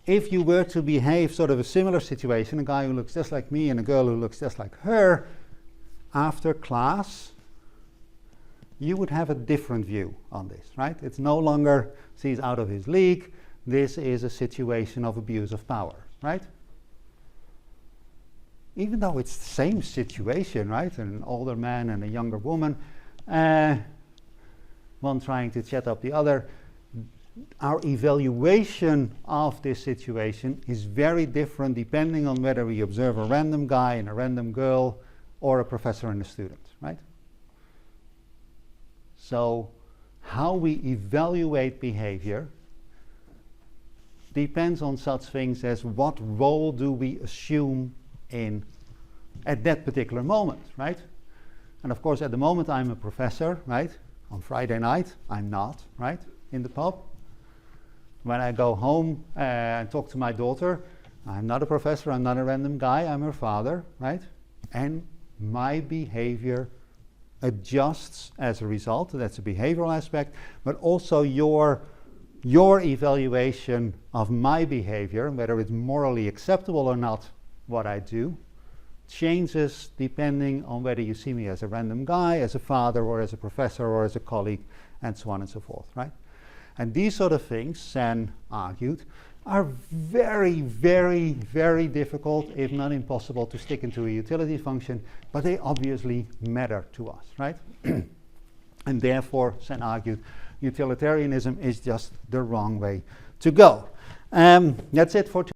If you were to behave sort of a similar situation, a guy who looks just like me and a girl who looks just like her, after class, you would have a different view on this, right? It's no longer he's out of his league. This is a situation of abuse of power, right? Even though it's the same situation, right? An older man and a younger woman, one trying to chat up the other, our evaluation of this situation is very different depending on whether we observe a random guy and a random girl or a professor and a student, right? So how we evaluate behavior depends on such things as what role do we assume in at that particular moment, right? And of course at the moment I'm a professor, right? On Friday night I'm not, right? In the pub. When I go home and talk to my daughter, I'm not a professor, I'm not a random guy, I'm her father, right? And my behavior adjusts as a result. That's a behavioral aspect, but also your evaluation of my behavior, whether it's morally acceptable or not, what I do, changes depending on whether you see me as a random guy, as a father, or as a professor, or as a colleague, and so on and so forth, right? And these sort of things, Sen argued, are very, very, very difficult, if not impossible, to stick into a utility function, but they obviously matter to us, right? And therefore, Sen argued, utilitarianism is just the wrong way to go. That's it for today.